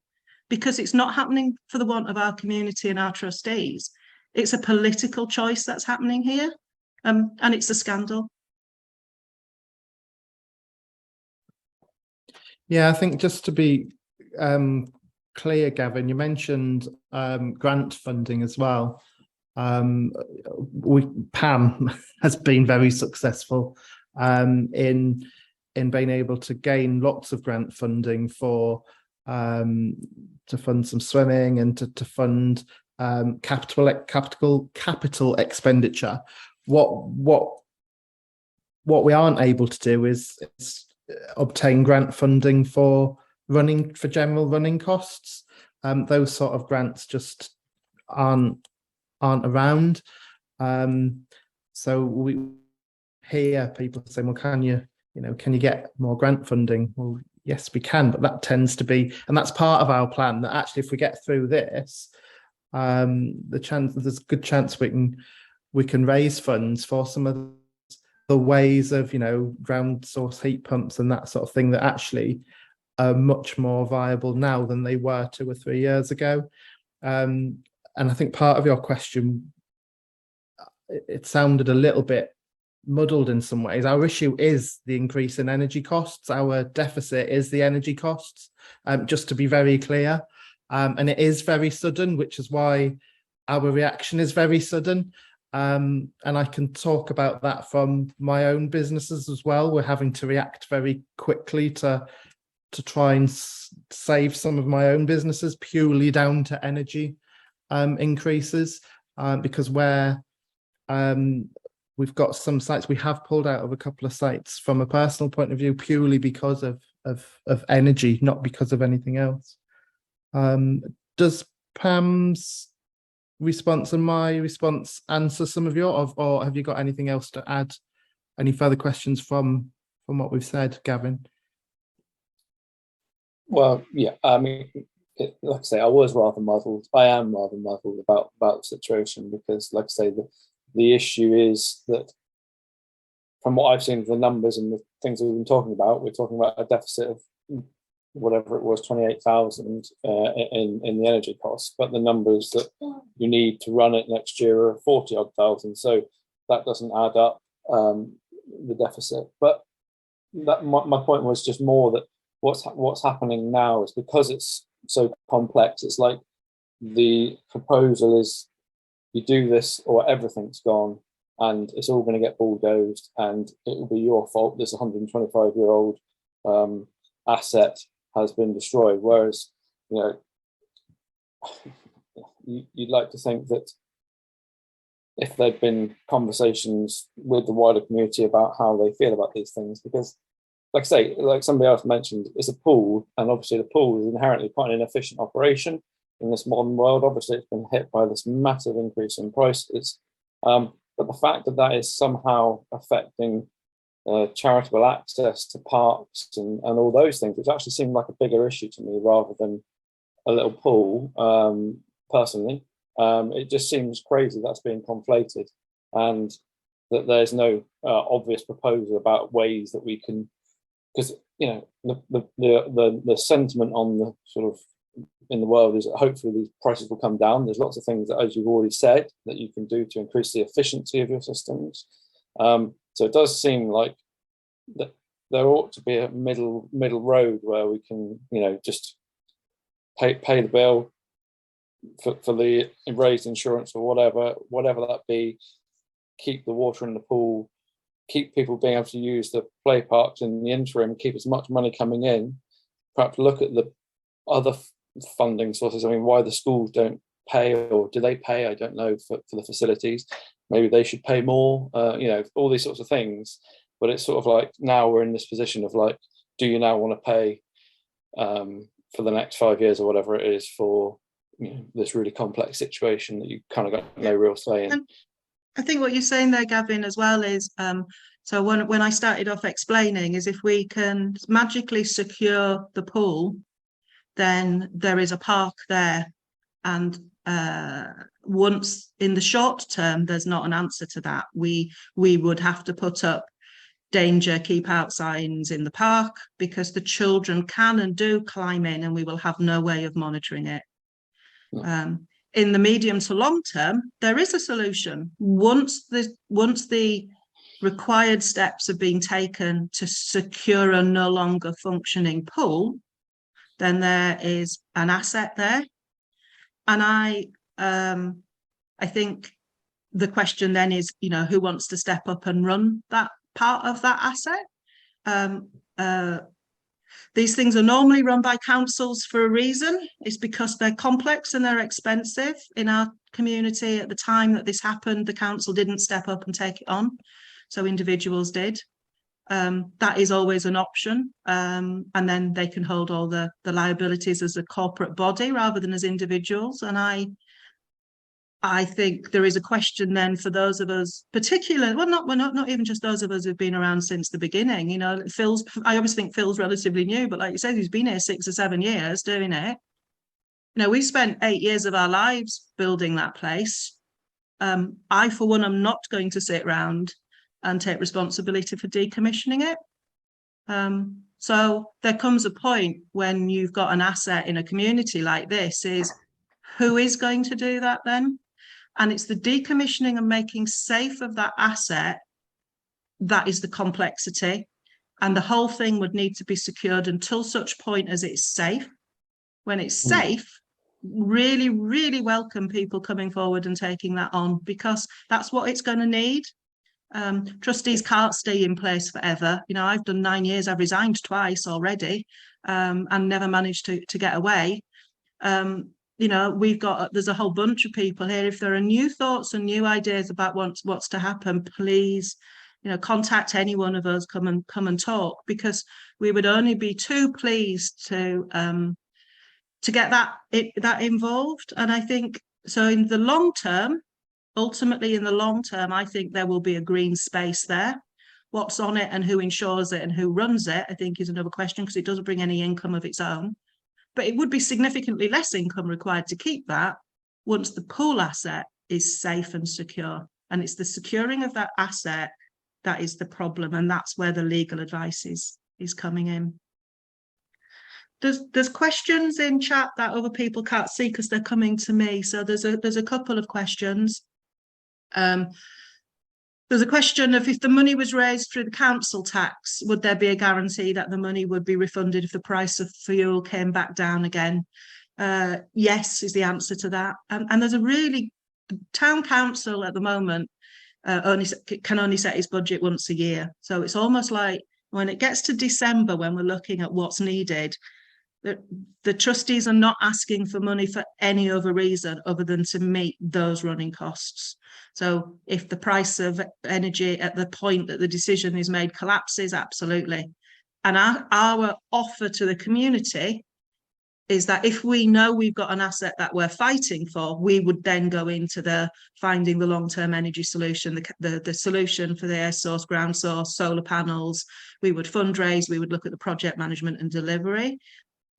Speaker 2: because it's not happening for the want of our community and our trustees. It's a political choice that's happening here, and it's a scandal.
Speaker 1: Yeah, I think just to be clear, Gavin, you mentioned grant funding as well. Pam has been very successful in being able to gain lots of grant funding for to fund some swimming and to fund capital expenditure. What we aren't able to do is obtain grant funding for general running costs. Those sort of grants just aren't around. So we hear people saying, well, can you get more grant funding? Well, yes, we can, but that tends to be, and that's part of our plan, that actually if we get through this, there's a good chance we can raise funds for some of the ways of, ground source heat pumps and that sort of thing that actually are much more viable now than they were 2 or 3 years ago. And I think part of your question, it sounded a little bit muddled in some ways. Our issue is the increase in energy costs. Our deficit is the energy costs, just to be very clear. And it is very sudden, which is why our reaction is very sudden. And I can talk about that from my own businesses as well. We're having to react very quickly to try and save some of my own businesses purely down to energy increases, because we've got some sites, we have pulled out of a couple of sites from a personal point of view purely because of energy, not because of anything else. Does Pam's response and my response answer some of your, or have you got anything else to add? Any further questions from what we've said, Gavin?
Speaker 8: Well, yeah, I mean, like I say, I was rather muddled. I am rather muddled about the situation because, like I say, the issue is that from what I've seen of the numbers and the things that we've been talking about, we're talking about a deficit of whatever it was, 28,000 in the energy costs, but the numbers that you need to run it next year are 40-odd thousand. So that doesn't add up, the deficit. But that my point was just more that what's happening now is because it's so complex. It's like the proposal is you do this or everything's gone, and it's all going to get bulldozed, and it will be your fault. This 125-year-old asset has been destroyed. Whereas, you know, you'd like to think that if there'd been conversations with the wider community about how they feel about these things, because, like I say, like somebody else mentioned, it's a pool, and obviously the pool is inherently quite an inefficient operation in this modern world. Obviously, it's been hit by this massive increase in prices. But the fact that that is somehow affecting charitable access to parks and all those things, which actually seemed like a bigger issue to me rather than a little pool, personally. It just seems crazy that's being conflated, and that there's no obvious proposal about ways that we can, because, you know, the sentiment on the sort of in the world is that hopefully these prices will come down. There's lots of things that, as you've already said, that you can do to increase the efficiency of your systems. So it does seem like that there ought to be a middle road where we can, you know, just pay the bill for the raised insurance or whatever that be, keep the water in the pool, keep people being able to use the play parks in the interim, keep as much money coming in, perhaps look at the other funding sources. I mean, why the schools don't pay, or do they pay? I don't know, for the facilities. Maybe they should pay more, you know, all these sorts of things. But it's sort of like now we're in this position of like, do you now want to pay for the next 5 years or whatever it is for, you know, this really complex situation that you kind of got no real say in?
Speaker 2: And I think what you're saying there, Gavin, as well is, so when I started off explaining, is if we can magically secure the pool, then there is a park there. And once in the short term, there's not an answer to that. We would have to put up danger, keep out signs in the park, because the children can and do climb in, and we will have no way of monitoring it. In the medium to long term, there is a solution. Once the required steps have been taken to secure a no longer functioning pool, then there is an asset there. And I think the question then is, you know, who wants to step up and run that part of that asset? These things are normally run by councils for a reason. It's because they're complex and they're expensive. In our community at the time that this happened, the council didn't step up and take it on, so individuals did. That is always an option, and then they can hold all the liabilities as a corporate body rather than as individuals. And I think there is a question then for those of us, particularly, well, not even just those of us who've been around since the beginning. You know, I obviously think Phil's relatively new, but like you said, he's been here 6 or 7 years doing it. You know, we spent 8 years of our lives building that place. I, for one, am not going to sit around and take responsibility for decommissioning it. So there comes a point when you've got an asset in a community like this, is who is going to do that then? And it's the decommissioning and making safe of that asset that is the complexity. And the whole thing would need to be secured until such point as it's safe. When it's safe, really, really welcome people coming forward and taking that on, because that's what it's going to need. Trustees can't stay in place forever. You know, I've done 9 years, I've resigned twice already, and never managed to get away. You know, there's a whole bunch of people here. If there are new thoughts and new ideas about what's to happen, please, you know, contact any one of us, come and talk, because we would only be too pleased to get that involved. And I think So in the long term, ultimately in the long term, I think there will be a green space there. What's on it and who insures it and who runs it, I think is another question, because it doesn't bring any income of its own. But it would be significantly less income required to keep that once the pool asset is safe and secure. And it's the securing of that asset that is the problem. And that's where the legal advice is coming in. There's questions in chat that other people can't see because they're coming to me. So there's a couple of questions. There's a question of, if the money was raised through the council tax, would there be a guarantee that the money would be refunded if the price of fuel came back down again? Yes, is the answer to that. And there's the town council at the moment can only set its budget once a year. So it's almost like when it gets to December, when we're looking at what's needed, the trustees are not asking for money for any other reason other than to meet those running costs. So if the price of energy at the point that the decision is made collapses, absolutely. And our offer to the community is that if we know we've got an asset that we're fighting for, we would then go into the finding the long-term energy solution, the solution for the air source, ground source, solar panels. We would fundraise, we would look at the project management and delivery.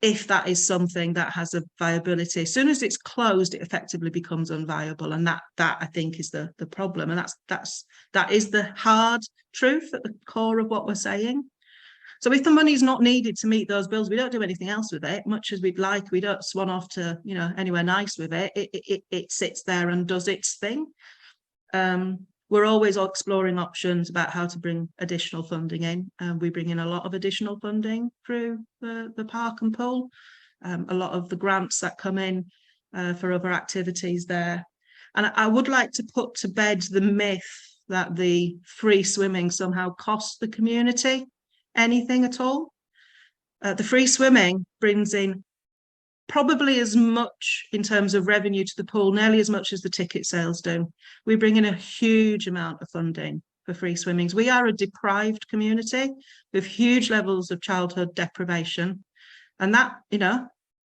Speaker 2: If that is something that has a viability, as soon as it's closed, it effectively becomes unviable. And that I think is the problem. And that is the hard truth at the core of what we're saying. So if the money is not needed to meet those bills, we don't do anything else with it, much as we'd like. We don't swan off to, anywhere nice with it. It sits there and does its thing. We're always exploring options about how to bring additional funding in. We bring in a lot of additional funding through the park and pool. A lot of the grants that come in for other activities there. And I would like to put to bed the myth that the free swimming somehow costs the community anything at all. The free swimming brings in probably as much in terms of revenue to the pool, nearly as much as the ticket sales do. We bring in a huge amount of funding for free swimmings. We are a deprived community with huge levels of childhood deprivation. And that,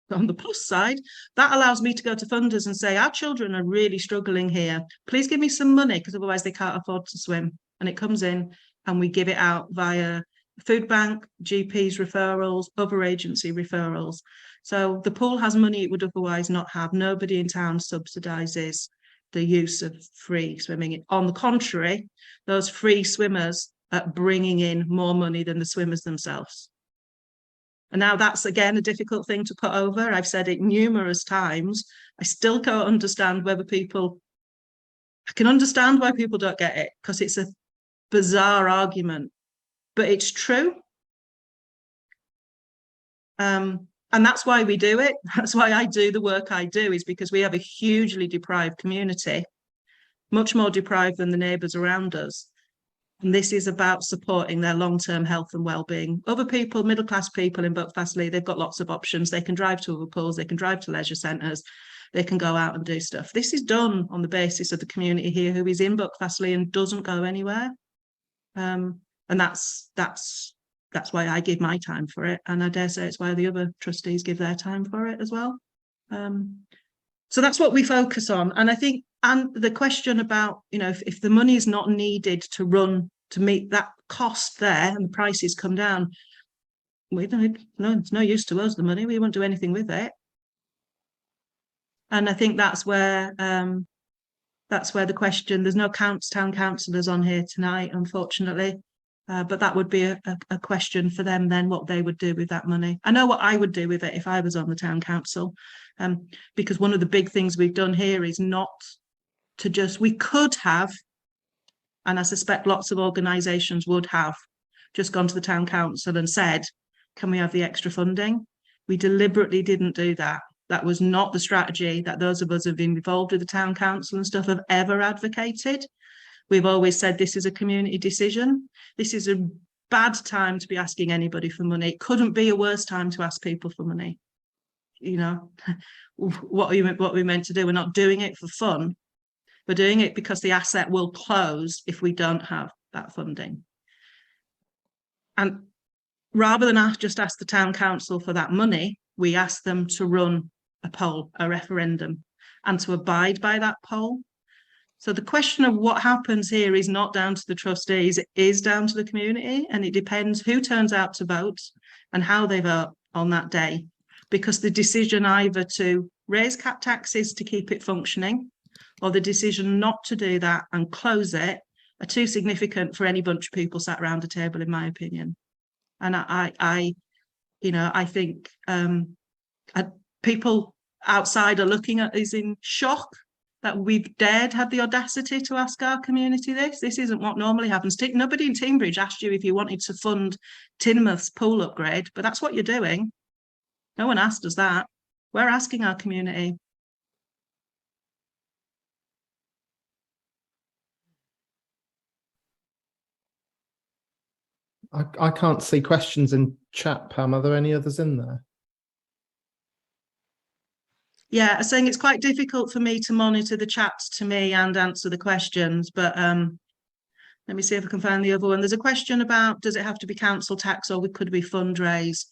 Speaker 2: on the plus side, that allows me to go to funders and say, our children are really struggling here. Please give me some money, because otherwise they can't afford to swim. And it comes in and we give it out via food bank, GPs referrals, other agency referrals. So the pool has money it would otherwise not have. Nobody in town subsidises the use of free swimming. On the contrary, those free swimmers are bringing in more money than the swimmers themselves. And now that's, again, a difficult thing to put over. I've said it numerous times. I still can't understand whether people... I can understand why people don't get it, because it's a bizarre argument, but it's true. And that's why we do it. That's why I do the work I do, is because we have a hugely deprived community, much more deprived than the neighbours around us. And this is about supporting their long-term health and well-being. Other people, middle-class people in Buckfastleigh, they've got lots of options. They can drive to other pools, they can drive to leisure centres, they can go out and do stuff. This is done on the basis of the community here who is in Buckfastleigh and doesn't go anywhere. And that's why I give my time for it, and I dare say it's why the other trustees give their time for it as well. So that's what we focus on. And I think, and the question about, if the money is not needed to run to meet that cost there and the prices come down, it's no use to us, the money. We won't do anything with it. And I think that's where the question. There's no town councillors on here tonight, unfortunately. But that would be a question for them then, what they would do with that money. I know what I would do with it if I was on the town council, because one of the big things we've done here is not to just, we could have, and I suspect lots of organisations would have, just gone to the town council and said, can we have the extra funding? We deliberately didn't do that. That was not the strategy that those of us who have been involved with the town council and stuff have ever advocated. We've always said this is a community decision. This is a bad time to be asking anybody for money. It couldn't be a worse time to ask people for money. What are we meant to do? We're not doing it for fun. We're doing it because the asset will close if we don't have that funding. And rather than just ask the town council for that money, we ask them to run a poll, a referendum. and to abide by that poll. So the question of what happens here is not down to the trustees, it is down to the community, and it depends who turns out to vote and how they vote on that day, because the decision either to raise cap taxes to keep it functioning or the decision not to do that and close it are too significant for any bunch of people sat around a table, in my opinion. And I think people outside are looking at us in shock that we've dared have the audacity to ask our community this. This isn't what normally happens. Nobody in Teignbridge asked you if you wanted to fund Teignmouth's pool upgrade, but that's what you're doing. No one asked us that. We're asking our community.
Speaker 1: I can't see questions in chat, Pam. Are there any others in there?
Speaker 2: Yeah, I'm saying it's quite difficult for me to monitor the chats to me and answer the questions, but let me see if I can find the other one. There's a question about, does it have to be council tax or could we fundraise?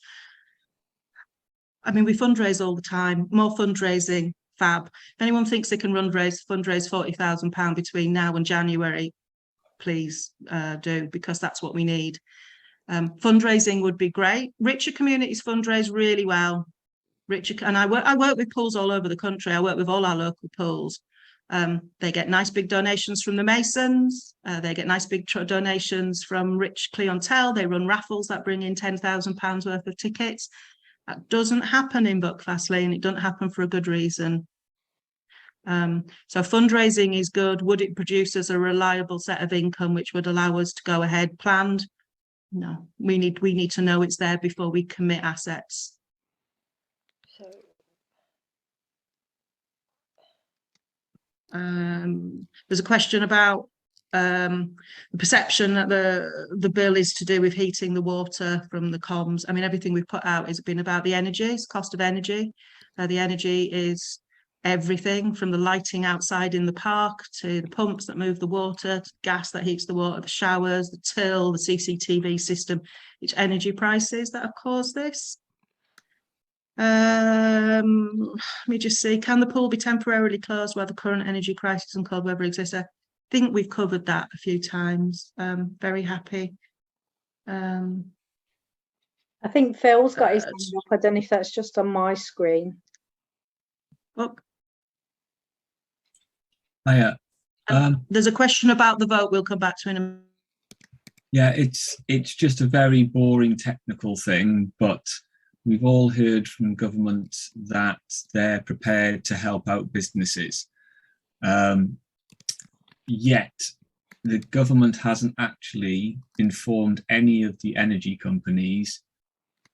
Speaker 2: I mean, we fundraise all the time, more fundraising, fab. If anyone thinks they can fundraise £40,000 between now and January, please do, because that's what we need. Fundraising would be great. Richer communities fundraise really well. And I work with pools all over the country. I work with all our local pools. They get nice big donations from the Masons. They get nice big donations from rich clientele. They run raffles that bring in £10,000 worth of tickets. That doesn't happen in Buckfastleigh, and it doesn't happen for a good reason. So fundraising is good. Would it produce us a reliable set of income which would allow us to go ahead planned? No, we need to know it's there before we commit assets. There's a question about the perception that the bill is to do with heating the water from the comms. I mean, everything we've put out has been about the energy, it's cost of energy. The energy is everything from the lighting outside in the park to the pumps that move the water, to gas that heats the water, the showers, the till, the CCTV system. It's energy prices that have caused this. Let me just see, can the pool be temporarily closed while the current energy crisis and cold weather exists? I think we've covered that a few times. Very happy.
Speaker 7: I think Phil's got his hand up. I don't know if that's just on my screen.
Speaker 2: Look.
Speaker 4: Hiya.
Speaker 2: There's a question about the vote we'll come back to in a.
Speaker 4: Yeah, it's just a very boring technical thing, but we've all heard from government that they're prepared to help out businesses. Yet the government hasn't actually informed any of the energy companies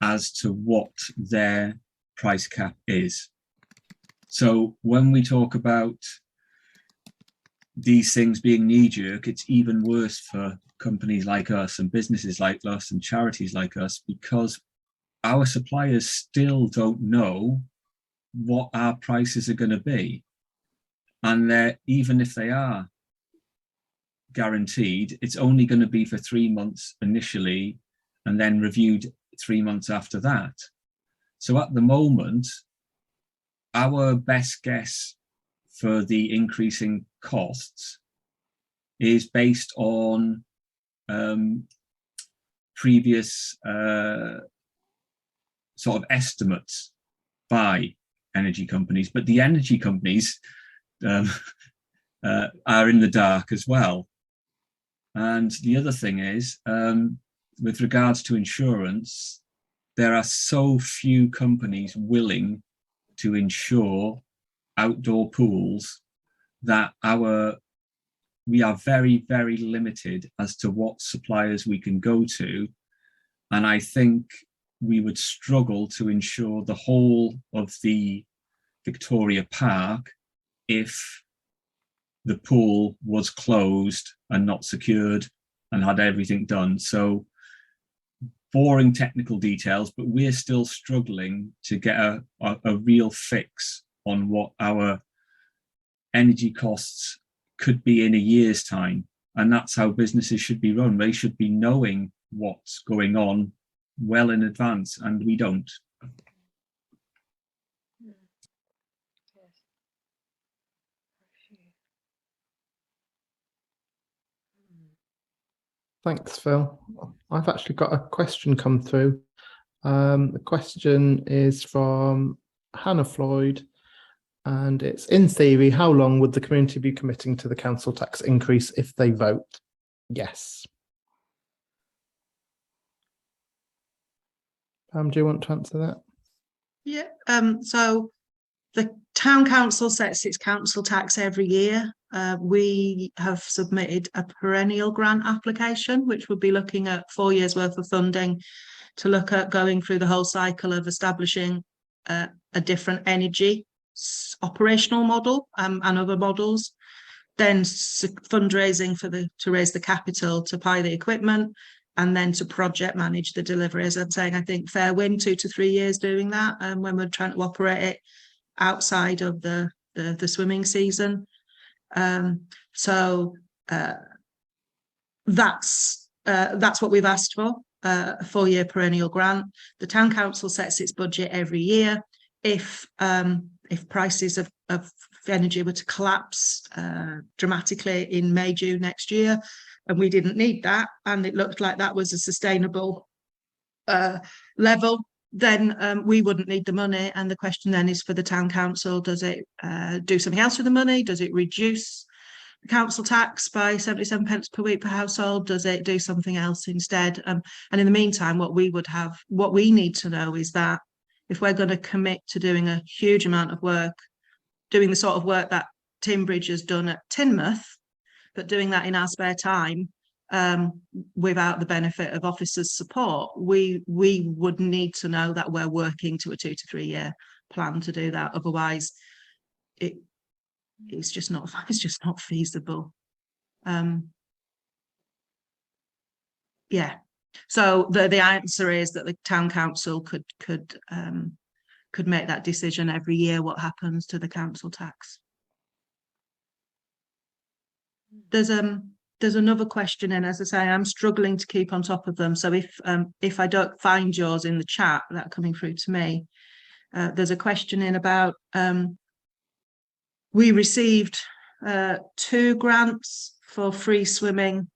Speaker 4: as to what their price cap is. So when we talk about these things being knee-jerk, it's even worse for companies like us and businesses like us and charities like us, because our suppliers still don't know what our prices are going to be. And even if they are guaranteed, it's only going to be for 3 months initially and then reviewed 3 months after that. So at the moment, our best guess for the increasing costs is based on previous sort of estimates by energy companies, but the energy companies are in the dark as well. And the other thing is, with regards to insurance, there are so few companies willing to insure outdoor pools that we are very, very limited as to what suppliers we can go to. And I think we would struggle to insure the whole of the Victoria Park if the pool was closed and not secured and had everything done. So boring technical details, but we're still struggling to get a real fix on what our energy costs could be in a year's time. And that's how businesses should be run. They should be knowing what's going on well in advance, and we don't.
Speaker 1: Thanks, Phil. I've actually got a question come through. The question is from Hannah Floyd, and it's, in theory, how long would the community be committing to the council tax increase if they vote yes? Do you want to answer that?
Speaker 2: Yeah, so the town council sets its council tax every year. We have submitted a perennial grant application, which would be looking at 4 years worth of funding to look at going through the whole cycle of establishing a different energy operational model and other models, then fundraising to raise the capital to buy the equipment, and then to project manage the delivery. As I'm saying, I think fair win 2 to 3 years doing that, and when we're trying to operate it outside of the swimming season. So that's what we've asked for, a 4-year perennial grant. The town council sets its budget every year. If prices of energy were to collapse dramatically in May, June next year, and we didn't need that, and it looked like that was a sustainable level, then we wouldn't need the money. And the question then is for the town council, does it do something else with the money? Does it reduce the council tax by 77 pence per week per household? Does it do something else instead? And in the meantime, what we need to know is that if we're going to commit to doing a huge amount of work, doing the sort of work that Timbridge has done at Teignmouth, but doing that in our spare time, without the benefit of officers' support, we would need to know that we're working to a 2 to 3 year plan to do that. Otherwise, it's just not feasible. Yeah. So the answer is that the town council could make that decision every year. What happens to the council tax? There's another question, and as I say, I'm struggling to keep on top of them. So if I don't find yours in the chat that are coming through to me, there's a question in about we received 2 grants for free swimming,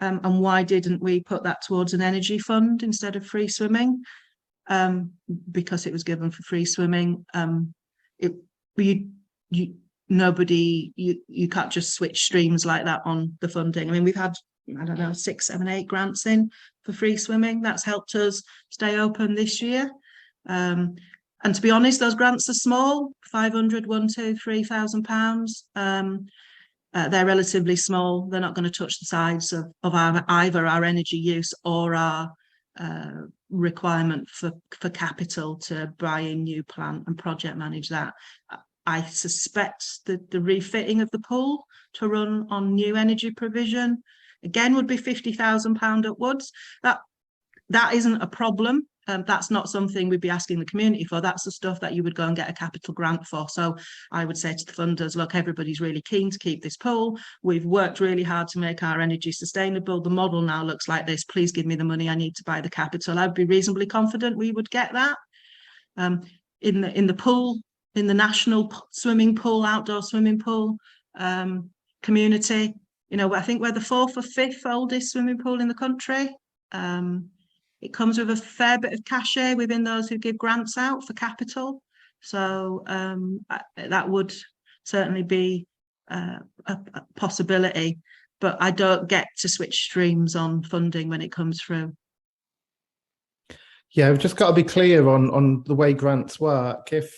Speaker 2: and why didn't we put that towards an energy fund instead of free swimming? Because it was given for free swimming. You can't just switch streams like that on the funding. I mean, we've had, I don't know, 6, 7, 8 grants in for free swimming. That's helped us stay open this year. And to be honest, those grants are small, 500, 1, 2, 3,000 pounds. They're relatively small. They're not going to touch the sides of either our energy use or our requirement for capital to buy a new plant and project manage that. I suspect that the refitting of the pool to run on new energy provision, again, would be £50,000 upwards. That isn't a problem. That's not something we'd be asking the community for. That's the stuff that you would go and get a capital grant for. So I would say to the funders, look, everybody's really keen to keep this pool. We've worked really hard to make our energy sustainable. The model now looks like this. Please give me the money I need to buy the capital. I'd be reasonably confident we would get that. In the pool, in the national swimming pool, outdoor swimming pool community, I think we're the 4th or 5th oldest swimming pool in the country. It comes with a fair bit of cachet within those who give grants out for capital. So that would certainly be a possibility, but I don't get to switch streams on funding when it comes through.
Speaker 1: Yeah, we've just got to be clear on the way grants work. If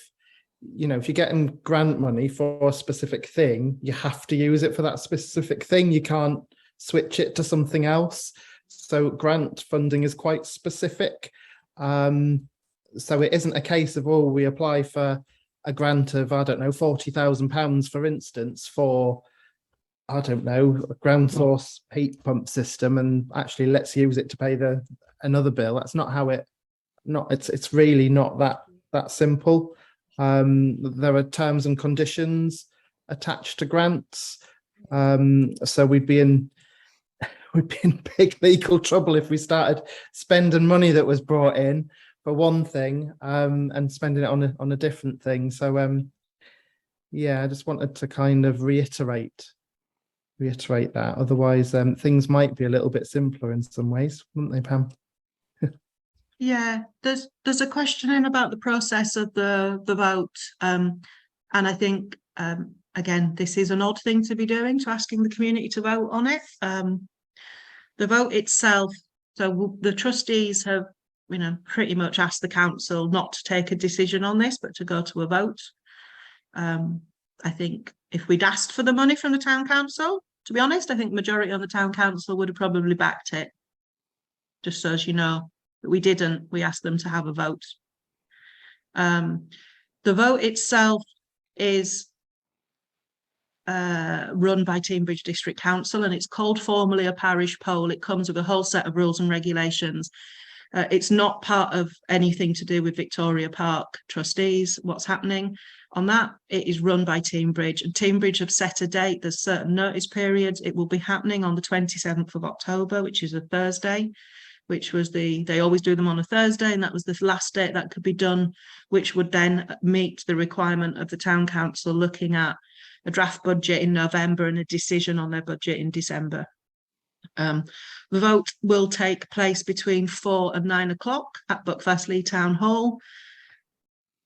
Speaker 1: you're getting grant money for a specific thing, you have to use it for that specific thing. You can't switch it to something else. So grant funding is quite specific. So it isn't a case of, we apply for a grant of, I don't know, £40,000, for instance, for, I don't know, a ground source heat pump system, and actually let's use it to pay another bill. That's not how it's really not that simple. There are terms and conditions attached to grants. So we'd be in big legal trouble if we started spending money that was brought in for one thing and spending it on a different thing. So I just wanted to kind of reiterate reiterate that. Otherwise, things might be a little bit simpler in some ways, wouldn't they, Pam?
Speaker 2: Yeah, there's a question in about the process of the vote, and I think again, this is an odd thing to be doing, to asking the community to vote on it. The vote itself, so the trustees have, pretty much asked the council not to take a decision on this, but to go to a vote. I think if we'd asked for the money from the town council, to be honest, I think majority of the town council would have probably backed it. Just so as you know, but we didn't. We asked them to have a vote. The vote itself is run by Teignbridge District Council, and it's called formally a parish poll. It comes with a whole set of rules and regulations. It's not part of anything to do with Victoria Park trustees, what's happening on that. It is run by Teignbridge, and Teignbridge have set a date. There's certain notice periods. It will be happening on the 27th of October, which is a Thursday, which was they always do them on a Thursday, and that was the last date that could be done, which would then meet the requirement of the town council looking at a draft budget in November and a decision on their budget in December. The vote will take place between 4 and 9 o'clock at Buckfastleigh Town Hall,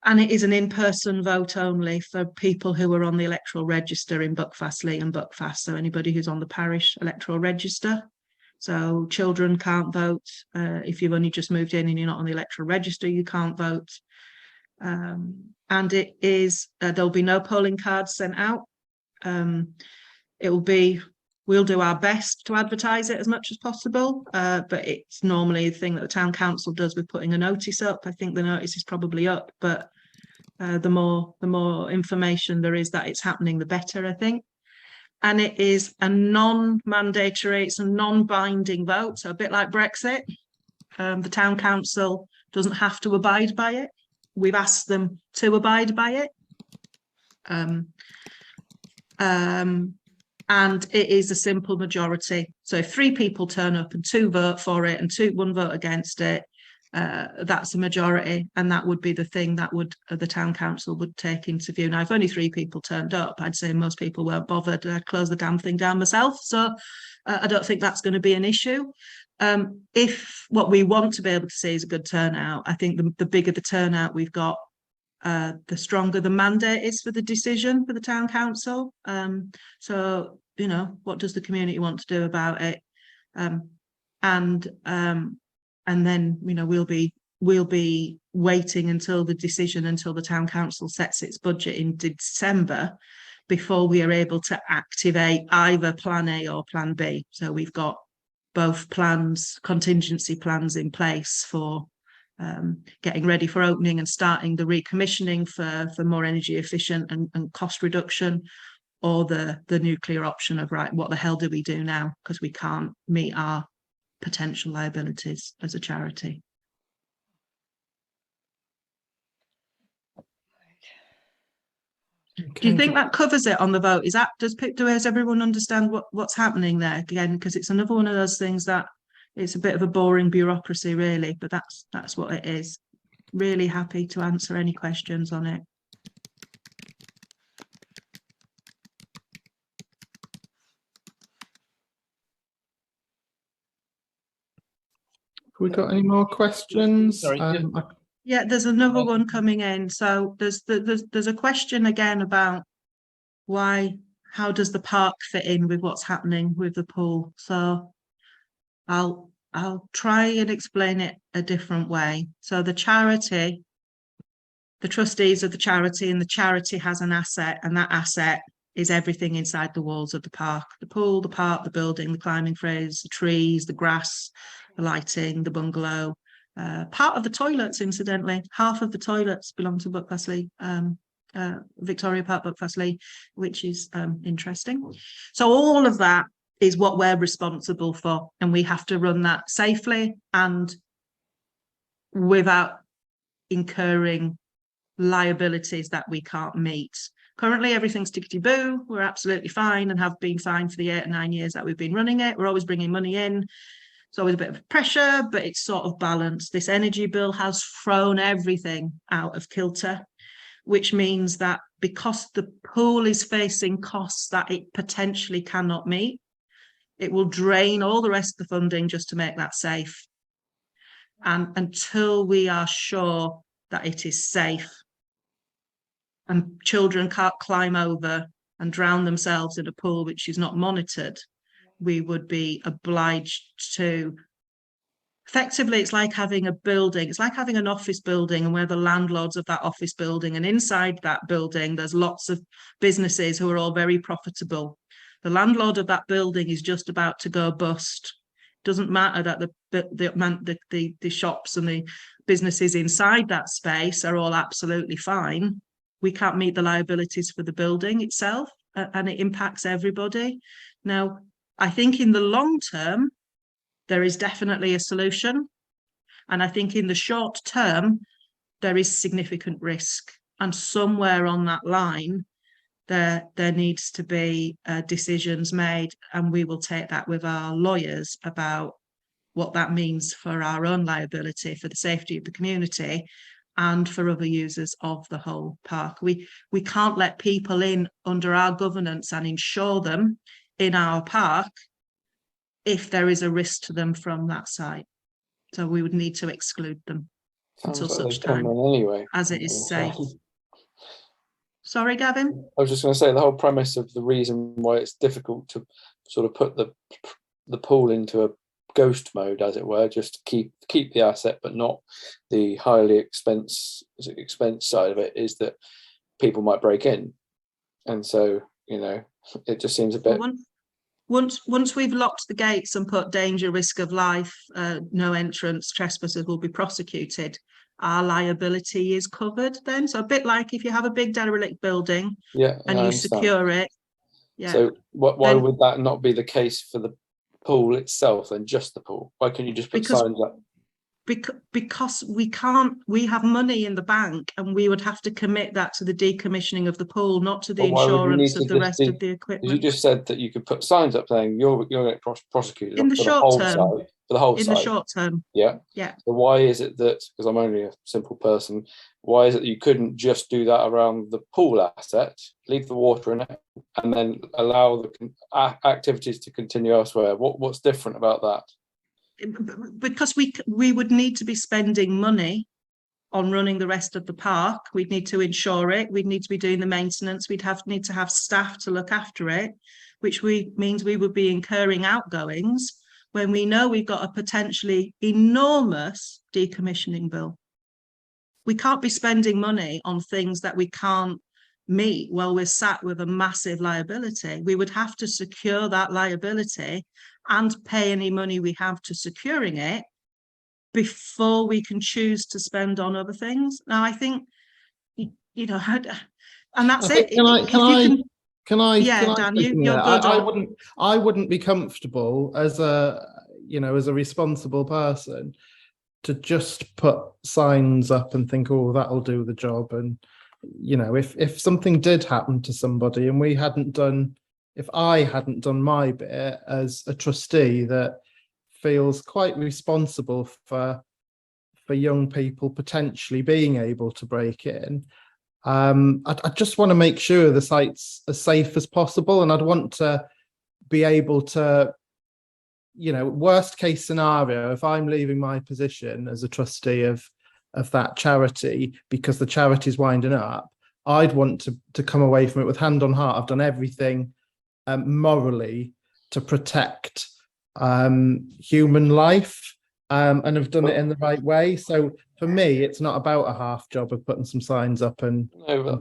Speaker 2: and it is an in-person vote only for people who are on the electoral register in Buckfastleigh and Buckfast, so anybody who's on the parish electoral register. So children can't vote. If you've only just moved in and you're not on the electoral register, you can't vote. And it is, there'll be no polling cards sent out. We'll do our best to advertise it as much as possible, but it's normally the thing that the town council does with putting a notice up. I think the notice is probably up, but the more information there is that it's happening, the better, I think. And it is a non-mandatory, it's a non-binding vote, so a bit like Brexit. The town council doesn't have to abide by it. We've asked them to abide by it. And it is a simple majority. So if 3 people turn up and 2 vote for it and 1 vote against it, that's a majority, and that would be the thing that would the town council would take into view. Now, if only 3 people turned up, I'd say most people weren't bothered. I'd close the damn thing down myself. So I don't think that's going to be an issue. If what we want to be able to see is a good turnout, I think the bigger the turnout we've got, the stronger the mandate is for the decision for the town council. So, what does the community want to do about it? And then, we'll be waiting until the decision, until the town council sets its budget in December before we are able to activate either plan A or plan B. So we've got both plans, contingency plans in place for getting ready for opening and starting the recommissioning for more energy efficient and cost reduction, or the nuclear option of, right, what the hell do we do now? Because we can't meet our potential liabilities as a charity.
Speaker 1: Okay.
Speaker 2: Do you think that covers it on the vote? Does everyone understand what's happening there? Again, because it's another one of those things that it's a bit of a boring bureaucracy, really, but that's what it is. Really happy to answer any questions on it.
Speaker 1: Have we got any more questions?
Speaker 3: Sorry,
Speaker 2: Yeah, there's another one coming in. So there's a question again about how does the park fit in with what's happening with the pool? So I'll try and explain it a different way. So the trustees of the charity, and the charity has an asset, and that asset is everything inside the walls of the park: the pool, the park, the building, the climbing frames, the trees, the grass, the lighting, the bungalow, part of the toilets, incidentally. Half of the toilets belong to Buckfastleigh, Victoria Park, Buckfastleigh, which is interesting. So all of that is what we're responsible for, and we have to run that safely and without incurring liabilities that we can't meet. Currently, everything's tickety-boo. We're absolutely fine and have been fine for the 8 or 9 years that we've been running it. We're always bringing money in. It's always a bit of pressure, but it's sort of balanced. This energy bill has thrown everything out of kilter. which means that because the pool is facing costs that it potentially cannot meet, it will drain all the rest of the funding just to make that safe. And until we are sure that it is safe and children can't climb over and drown themselves in a pool which is not monitored, we would be obliged to, effectively, it's like having a building, it's like having an office building, and we're the landlords of that office building, and inside that building there's lots of businesses who are all very profitable. The landlord of that building is just about to go bust. Doesn't matter that the shops and the businesses inside that space are all absolutely fine. We can't meet the liabilities for the building itself, and it impacts everybody. Now, I think in the long term, there is definitely a solution. And I think in the short term, there is significant risk. And somewhere on that line, there needs to be decisions made, and we will take that with our lawyers about what that means for our own liability, for the safety of the community, and for other users of the whole park. We can't let people in under our governance and insure them in our park if there is a risk to them from that site. So we would need to exclude them until such time
Speaker 8: anyway,
Speaker 2: as it is safe. Sorry, Gavin?
Speaker 8: I was just going to say the whole premise of the reason why it's difficult to sort of put the pool into a ghost mode, as it were, just to keep the asset but not the highly expense side of it, is that people might break in, and so it just seems a bit.
Speaker 2: Once we've locked the gates and put danger, risk of life, no entrance, trespassers will be prosecuted, our liability is covered then. So a bit like if you have a big derelict building and you secure it. Yeah.
Speaker 8: So why would that not be the case for the pool itself and just the pool? Why can't you just put signs up?
Speaker 2: Because we have money in the bank, and we would have to commit that to the decommissioning of the pool, not to the insurance of the rest of the equipment.
Speaker 8: You just said that you could put signs up saying you're going to get prosecuted
Speaker 2: in the short term.
Speaker 8: For the whole site.
Speaker 2: In the short term.
Speaker 8: Yeah.
Speaker 2: Yeah.
Speaker 8: So why is it that, because I'm only a simple person, why is it that you couldn't just do that around the pool asset, leave the water in it, and then allow the activities to continue elsewhere? What's different about that?
Speaker 2: Because we would need to be spending money on running the rest of the park. We'd need to insure it. We'd need to be doing the maintenance. We'd need to have staff to look after it, which means we would be incurring outgoings when we know we've got a potentially enormous decommissioning bill. We can't be spending money on things that we can't meet while we're sat with a massive liability. We would have to secure that liability and pay any money we have to securing it before we can choose to spend on other things. Now, I think, and that's it.
Speaker 1: Can I?
Speaker 2: Yeah, Dan, you're good.
Speaker 1: I wouldn't be comfortable as a responsible person to just put signs up and think, oh, that'll do the job. And if something did happen to somebody and if I hadn't done my bit as a trustee that feels quite responsible for young people potentially being able to break in, I just want to make sure the site's as safe as possible, and I'd want to be able to, worst case scenario, if I'm leaving my position as a trustee of that charity because the charity's winding up, I'd want to come away from it with hand on heart. I've done everything morally to protect human life, and have done it in the right way. So for me, it's not about a half job of putting some signs up and people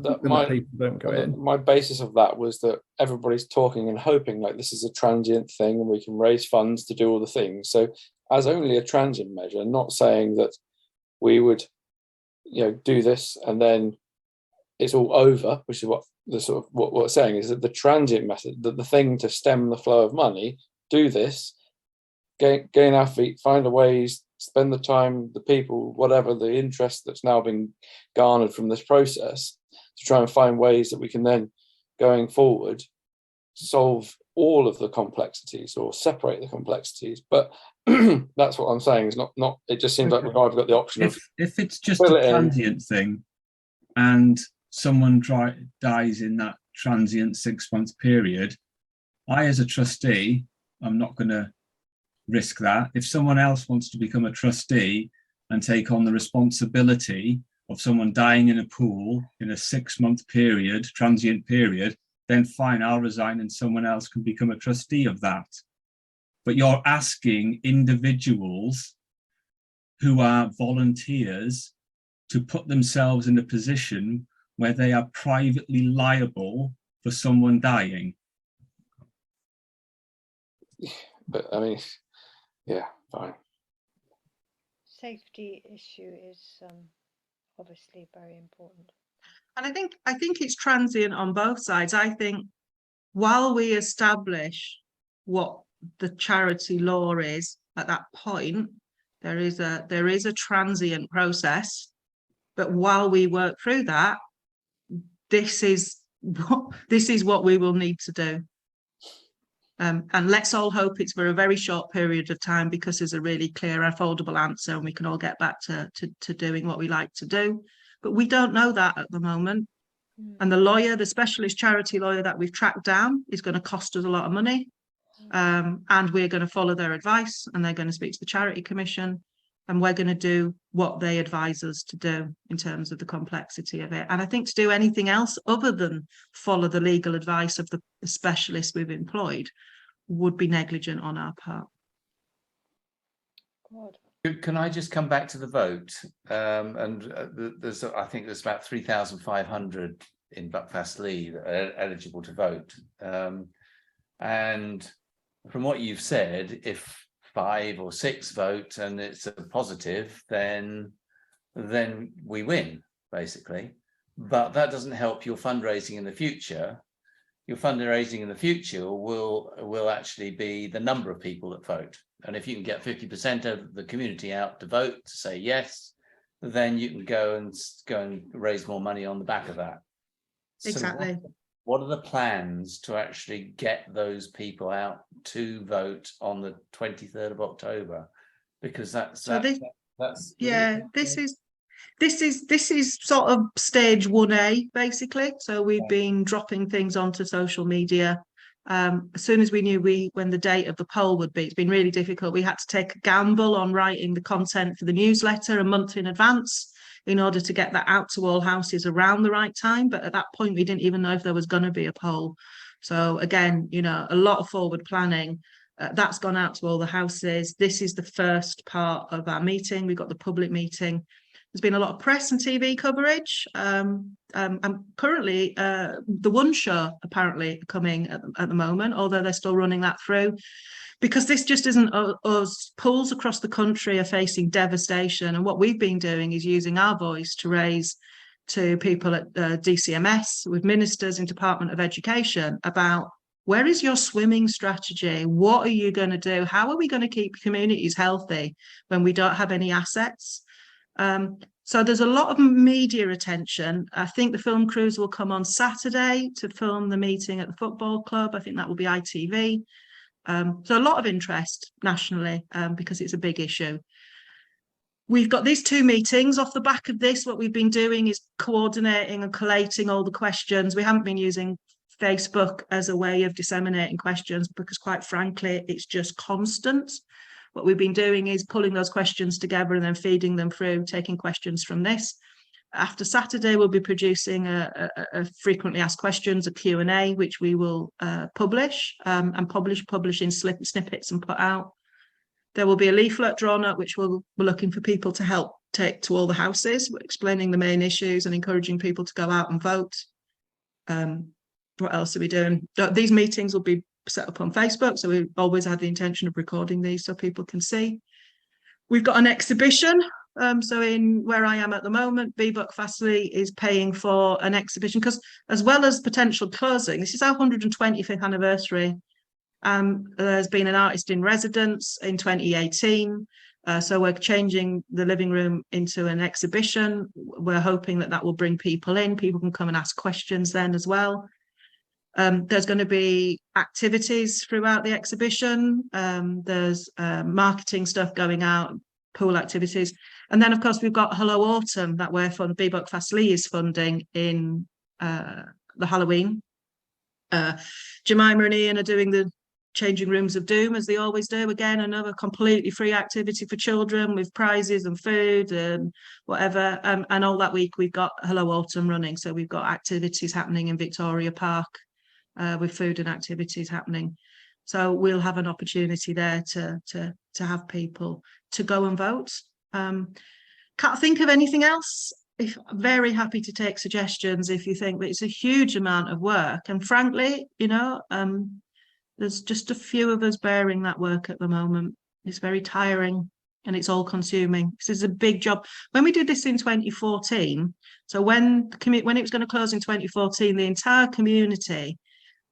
Speaker 1: don't go in.
Speaker 8: My basis of that was that everybody's talking and hoping like this is a transient thing and we can raise funds to do all the things. So as only a transient measure, not saying that we would do this and then it's all over, which is what we're saying is that the transient method, that the thing to stem the flow of money, do this, gain our feet, find a ways, spend the time, the people, whatever the interest that's now been garnered from this process, to try and find ways that we can then, going forward, solve all of the complexities or separate the complexities. But that's what I'm saying is not. It just seems like we've either got the option
Speaker 4: if it's just a transient thing, and someone dies in that transient 6-month period, I, as a trustee, I'm not going to risk that. If someone else wants to become a trustee and take on the responsibility of someone dying in a pool in a 6-month period, transient period, then fine, I'll resign and someone else can become a trustee of that. But you're asking individuals who are volunteers to put themselves in a position where they are privately liable for someone dying.
Speaker 8: But I mean, yeah, fine.
Speaker 9: Safety issue is obviously very important.
Speaker 2: And I think it's transient on both sides. I think while we establish what the charity law is at that point, there is a transient process. But while we work through that, this is what we will need to do. And let's all hope it's for a very short period of time, because there's a really clear, affordable answer and we can all get back to doing what we like to do. But we don't know that at the moment. And the lawyer, the specialist charity lawyer that we've tracked down, is going to cost us a lot of money. And we're going to follow their advice, and they're going to speak to the Charity Commission, and we're going to do what they advise us to do in terms of the complexity of it. And I think to do anything else other than follow the legal advice of the specialists we've employed would be negligent on our part.
Speaker 9: God.
Speaker 6: Can I just come back to the vote? I think there's about 3,500 in Buckfastleigh that are eligible to vote. And from what you've said, if 5 or 6 vote and it's a positive, then we win, basically. But that doesn't help your fundraising in the future. Your fundraising in the future will actually be the number of people that vote. And if you can get 50% of the community out to vote to say yes, then you can go and raise more money on the back of that.
Speaker 2: Exactly.
Speaker 6: So what are the plans to actually get those people out to vote on the 23rd of October? Because that's this is sort of stage 1A, basically. So we've been dropping things onto social media. As soon as we knew when the date of the poll would be, it's been really difficult. We had to take a gamble on writing the content for the newsletter a month in advance in order to get that out to all houses around the right time. But at that point, we didn't even know if there was going to be a poll. So again, a lot of forward planning. That's gone out to all the houses. This is the first part of our meeting. We've got the public meeting. There's been a lot of press and TV coverage. I'm currently, the One Show apparently coming at the moment, although they're still running that through, because this just isn't us. Pools across the country are facing devastation. And what we've been doing is using our voice to raise to people at DCMS, with ministers in Department of Education, about where is your swimming strategy? What are you going to do? How are we going to keep communities healthy when we don't have any assets? So there's a lot of media attention. I think the film crews will come on Saturday to film the meeting at the football club. I think that will be ITV. So a lot of interest nationally, because it's a big issue. We've got these 2 meetings. Off the back of this, what we've been doing is coordinating and collating all the questions. We haven't been using Facebook as a way of disseminating questions because, quite frankly, it's just constant. What we've been doing is pulling those questions together and then feeding them through, taking questions from this. After Saturday, we'll be producing a frequently asked questions, a Q&A, which we will publish and publish in snippets and put out. There will be a leaflet drawn up, which we're looking for people to help take to all the houses, explaining the main issues and encouraging people to go out and vote. What else are we doing? These meetings will be set up on Facebook, so we've always had the intention of recording these so people can see. We've got an exhibition. So in where I am at the moment, Buckfastleigh is paying for an exhibition, because as well as potential closing, this is our 125th anniversary. There's been an artist in residence in 2018. So we're changing the living room into an exhibition. We're hoping that will bring people in. People can come and ask questions then as well. There's going to be activities throughout the exhibition. There's marketing stuff going out, pool activities.
Speaker 2: And then, of course, we've got Hello Autumn that we're Buckfastleigh is funding in the Halloween. Jemima and Ian are doing the Changing Rooms of Doom, as they always do. Again, another completely free activity for children with prizes and food and whatever. And all that week, we've got Hello Autumn running. So we've got activities happening in Victoria Park with food and activities happening. So we'll have an opportunity there to have people to go and vote. Can't think of anything else. Very happy to take suggestions if you think that it's a huge amount of work. And frankly, you know, there's just a few of us bearing that work at the moment. It's very tiring and it's all consuming. This is a big job. When we did this in 2014, so when it was going to close in 2014, the entire community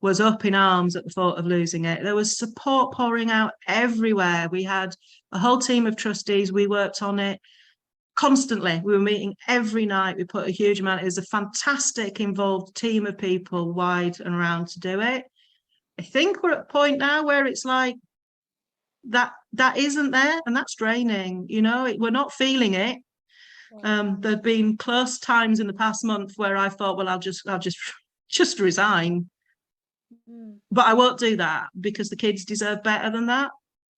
Speaker 2: was up in arms at the thought of losing it. There was support pouring out everywhere. We had a whole team of trustees. We worked on it constantly. We were meeting every night. We put a huge amount. It was a fantastic involved team of people wide and around to do it. I think we're at a point now where it's like that isn't there, and that's draining. You know, we're not feeling it. There've been close times in the past month where I thought, well, I'll just resign. But I won't do that because the kids deserve better than that.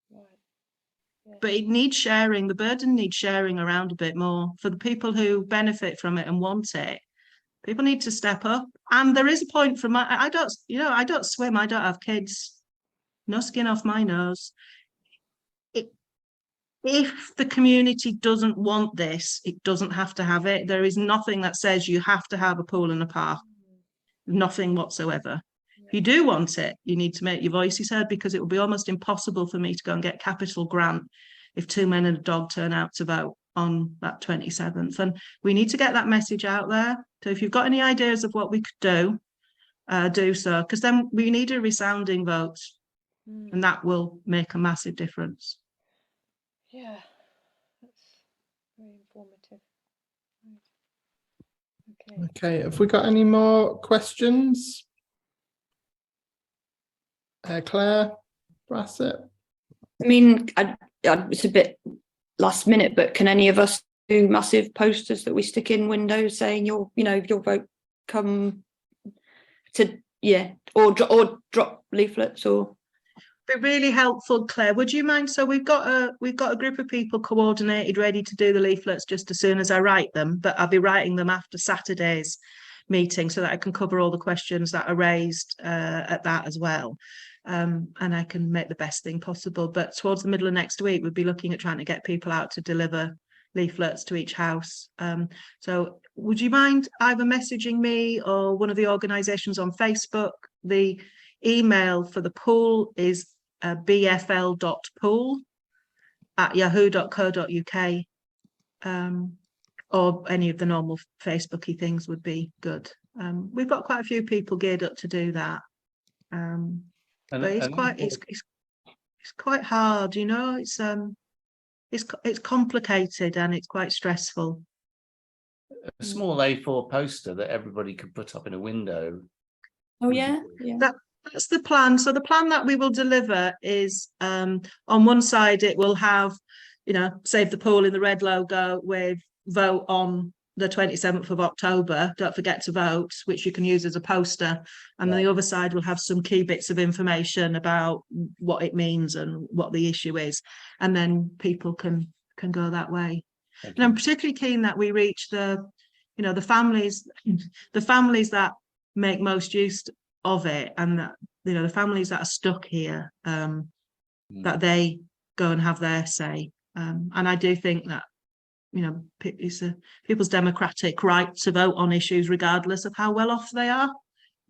Speaker 2: Yeah. But it needs sharing. The burden needs sharing around a bit more for the people who benefit from it and want it. People need to step up. And there is a point from I don't swim. I don't have kids. No skin off my nose. If the community doesn't want this, it doesn't have to have it. There is nothing that says you have to have a pool and a park. Nothing whatsoever. If you do want it, you need to make your voices heard, because it will be almost impossible for me to go and get capital grant if 2 men and a dog turn out to vote on that 27th. And we need to get that message out there. So if you've got any ideas of what we could do so, because then we need a resounding vote, and that will make a massive difference.
Speaker 9: Yeah, that's very informative.
Speaker 1: Okay, have we got any more questions? Claire, Brassett?
Speaker 10: I mean, it's a bit last minute, but can any of us do massive posters that we stick in windows saying your vote come to, or drop leaflets or?
Speaker 2: Be really helpful, Claire. Would you mind? So we've got a group of people coordinated, ready to do the leaflets just as soon as I write them, but I'll be writing them after Saturday's meeting so that I can cover all the questions that are raised at that as well. And I can make the best thing possible. But towards the middle of next week, we'll be looking at trying to get people out to deliver leaflets to each house. So would you mind either messaging me or one of the organisations on Facebook? The email for the pool is bfl.pool@yahoo.co.uk, or any of the normal Facebooky things would be good. We've got quite a few people geared up to do that. But it's quite hard, you know. It's complicated and it's quite stressful.
Speaker 6: A small A4 poster that everybody could put up in a window.
Speaker 10: Oh yeah.
Speaker 2: That's the plan. So the plan that we will deliver is on one side it will have, Save the Pool in the red logo with vote on the 27th of October. Don't forget to vote, which you can use as a poster. And the other side will have some key bits of information about what it means and what the issue is. And then people can go that way. And I'm particularly keen that we reach the families that make most use of it, and that the families that are stuck here, that they go and have their say. And I do think that it's people's democratic right to vote on issues regardless of how well off they are.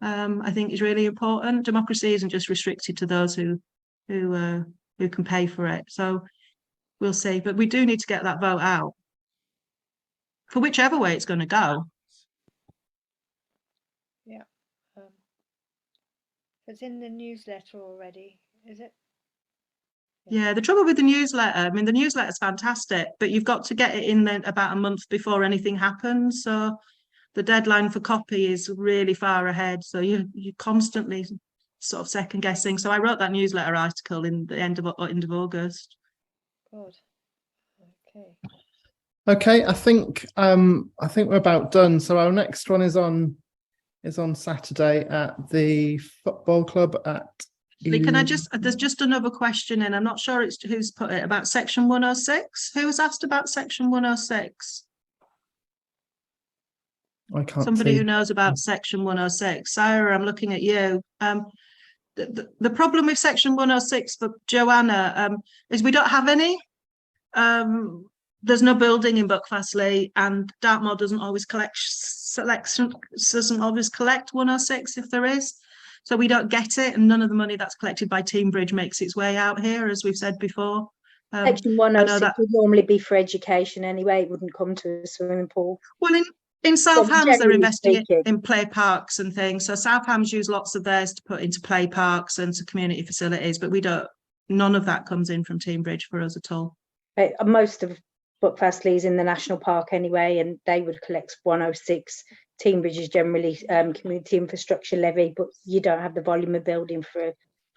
Speaker 2: I think is really important. Democracy isn't just restricted to those who can pay for it. So we'll see, but we do need to get that vote out for whichever way it's going to go.
Speaker 9: Yeah. It's in the newsletter already, is it?
Speaker 2: Yeah, the trouble with the newsletter, I mean, the newsletter is fantastic, but you've got to get it in then about a month before anything happens. So the deadline for copy is really far ahead. So you're constantly sort of second guessing. So I wrote that newsletter article in the end of August.
Speaker 9: Good. Okay.
Speaker 1: Okay, I think we're about done. So our next one is on Saturday at the football club at.
Speaker 2: Can I just, there's just another question, and I'm not sure it's who's put it, about section 106. Who was asked about section 106?
Speaker 1: I can't
Speaker 2: Somebody
Speaker 1: see.
Speaker 2: who knows about section 106. Sarah, I'm looking at you. The problem with section 106 for Joanna is we don't have any. There's no building in Buckfastleigh, and Dartmoor doesn't always collect 106 if there is. So we don't get it, and none of the money that's collected by Teambridge makes its way out here, as we've said before.
Speaker 7: Section 106 would normally be for education anyway. It wouldn't come to a swimming pool.
Speaker 2: Well, in South Hams, they're
Speaker 7: generally
Speaker 2: investing
Speaker 7: speaking.
Speaker 2: in play parks and things. So South Hams use lots of theirs to put into play parks and to community facilities, but we don't. None of that comes in from Teambridge for us at all.
Speaker 7: Most of Buckfastleigh is in the national park anyway, and they would collect 106. Teambridge is generally community infrastructure levy, but you don't have the volume of building for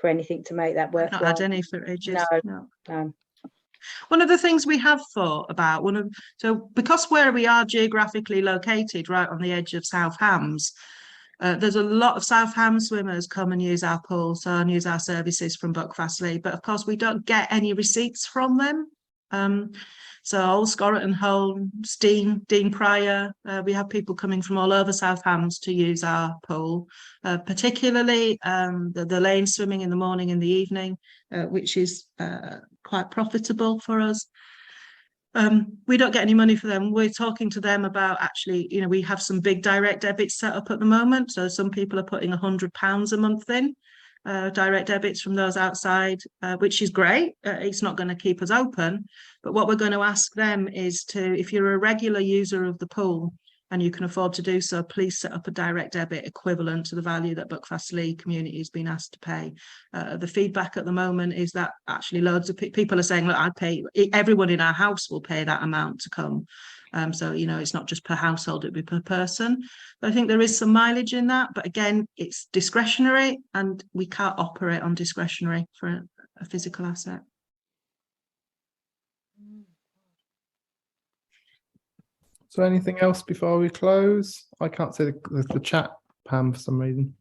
Speaker 7: anything to make that worthwhile.
Speaker 2: Not had any for ages.
Speaker 7: No.
Speaker 2: One of the things we have thought about, because where we are geographically located right on the edge of South Hams, there's a lot of South Hams swimmers come and use our pool, and use our services from Buckfastleigh, but of course we don't get any receipts from them. So Old Scorriton, Holmes, Dean Pryor, we have people coming from all over South Hams to use our pool, particularly the lane swimming in the morning and the evening, which is quite profitable for us. We don't get any money for them. We're talking to them about actually, we have some big direct debits set up at the moment. So some people are putting £100 a month in. Direct debits from those outside, which is great. It's not going to keep us open, but what we're going to ask them is if you're a regular user of the pool and you can afford to do so, please set up a direct debit equivalent to the value that Buckfastleigh community has been asked to pay. The feedback at the moment is that actually loads of people are saying, look, I'd pay, everyone in our house will pay that amount to come. So, it's not just per household, it'd be per person. But I think there is some mileage in that. But again, it's discretionary and we can't operate on discretionary for a physical asset.
Speaker 1: So anything else before we close? I can't see the chat, Pam, for some reason.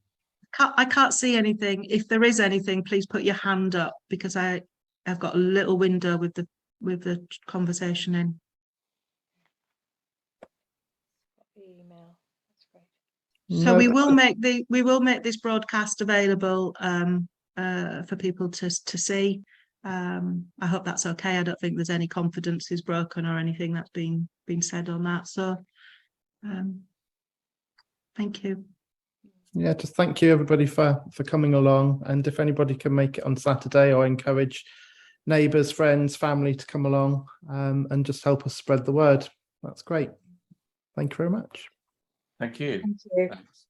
Speaker 2: I can't see anything. If there is anything, please put your hand up, because I've got a little window with the conversation in.
Speaker 9: Email. That's great.
Speaker 2: So
Speaker 1: No,
Speaker 2: we will make this broadcast available for people to see. I hope that's okay. I don't think there's any confidence is broken or anything that's been said on that. So thank you.
Speaker 1: Yeah, just thank you everybody for coming along. And if anybody can make it on Saturday, or encourage neighbours, friends, family to come along and just help us spread the word. That's great. Thank you very much.
Speaker 6: Thank you.
Speaker 7: Thank you.
Speaker 6: Thanks.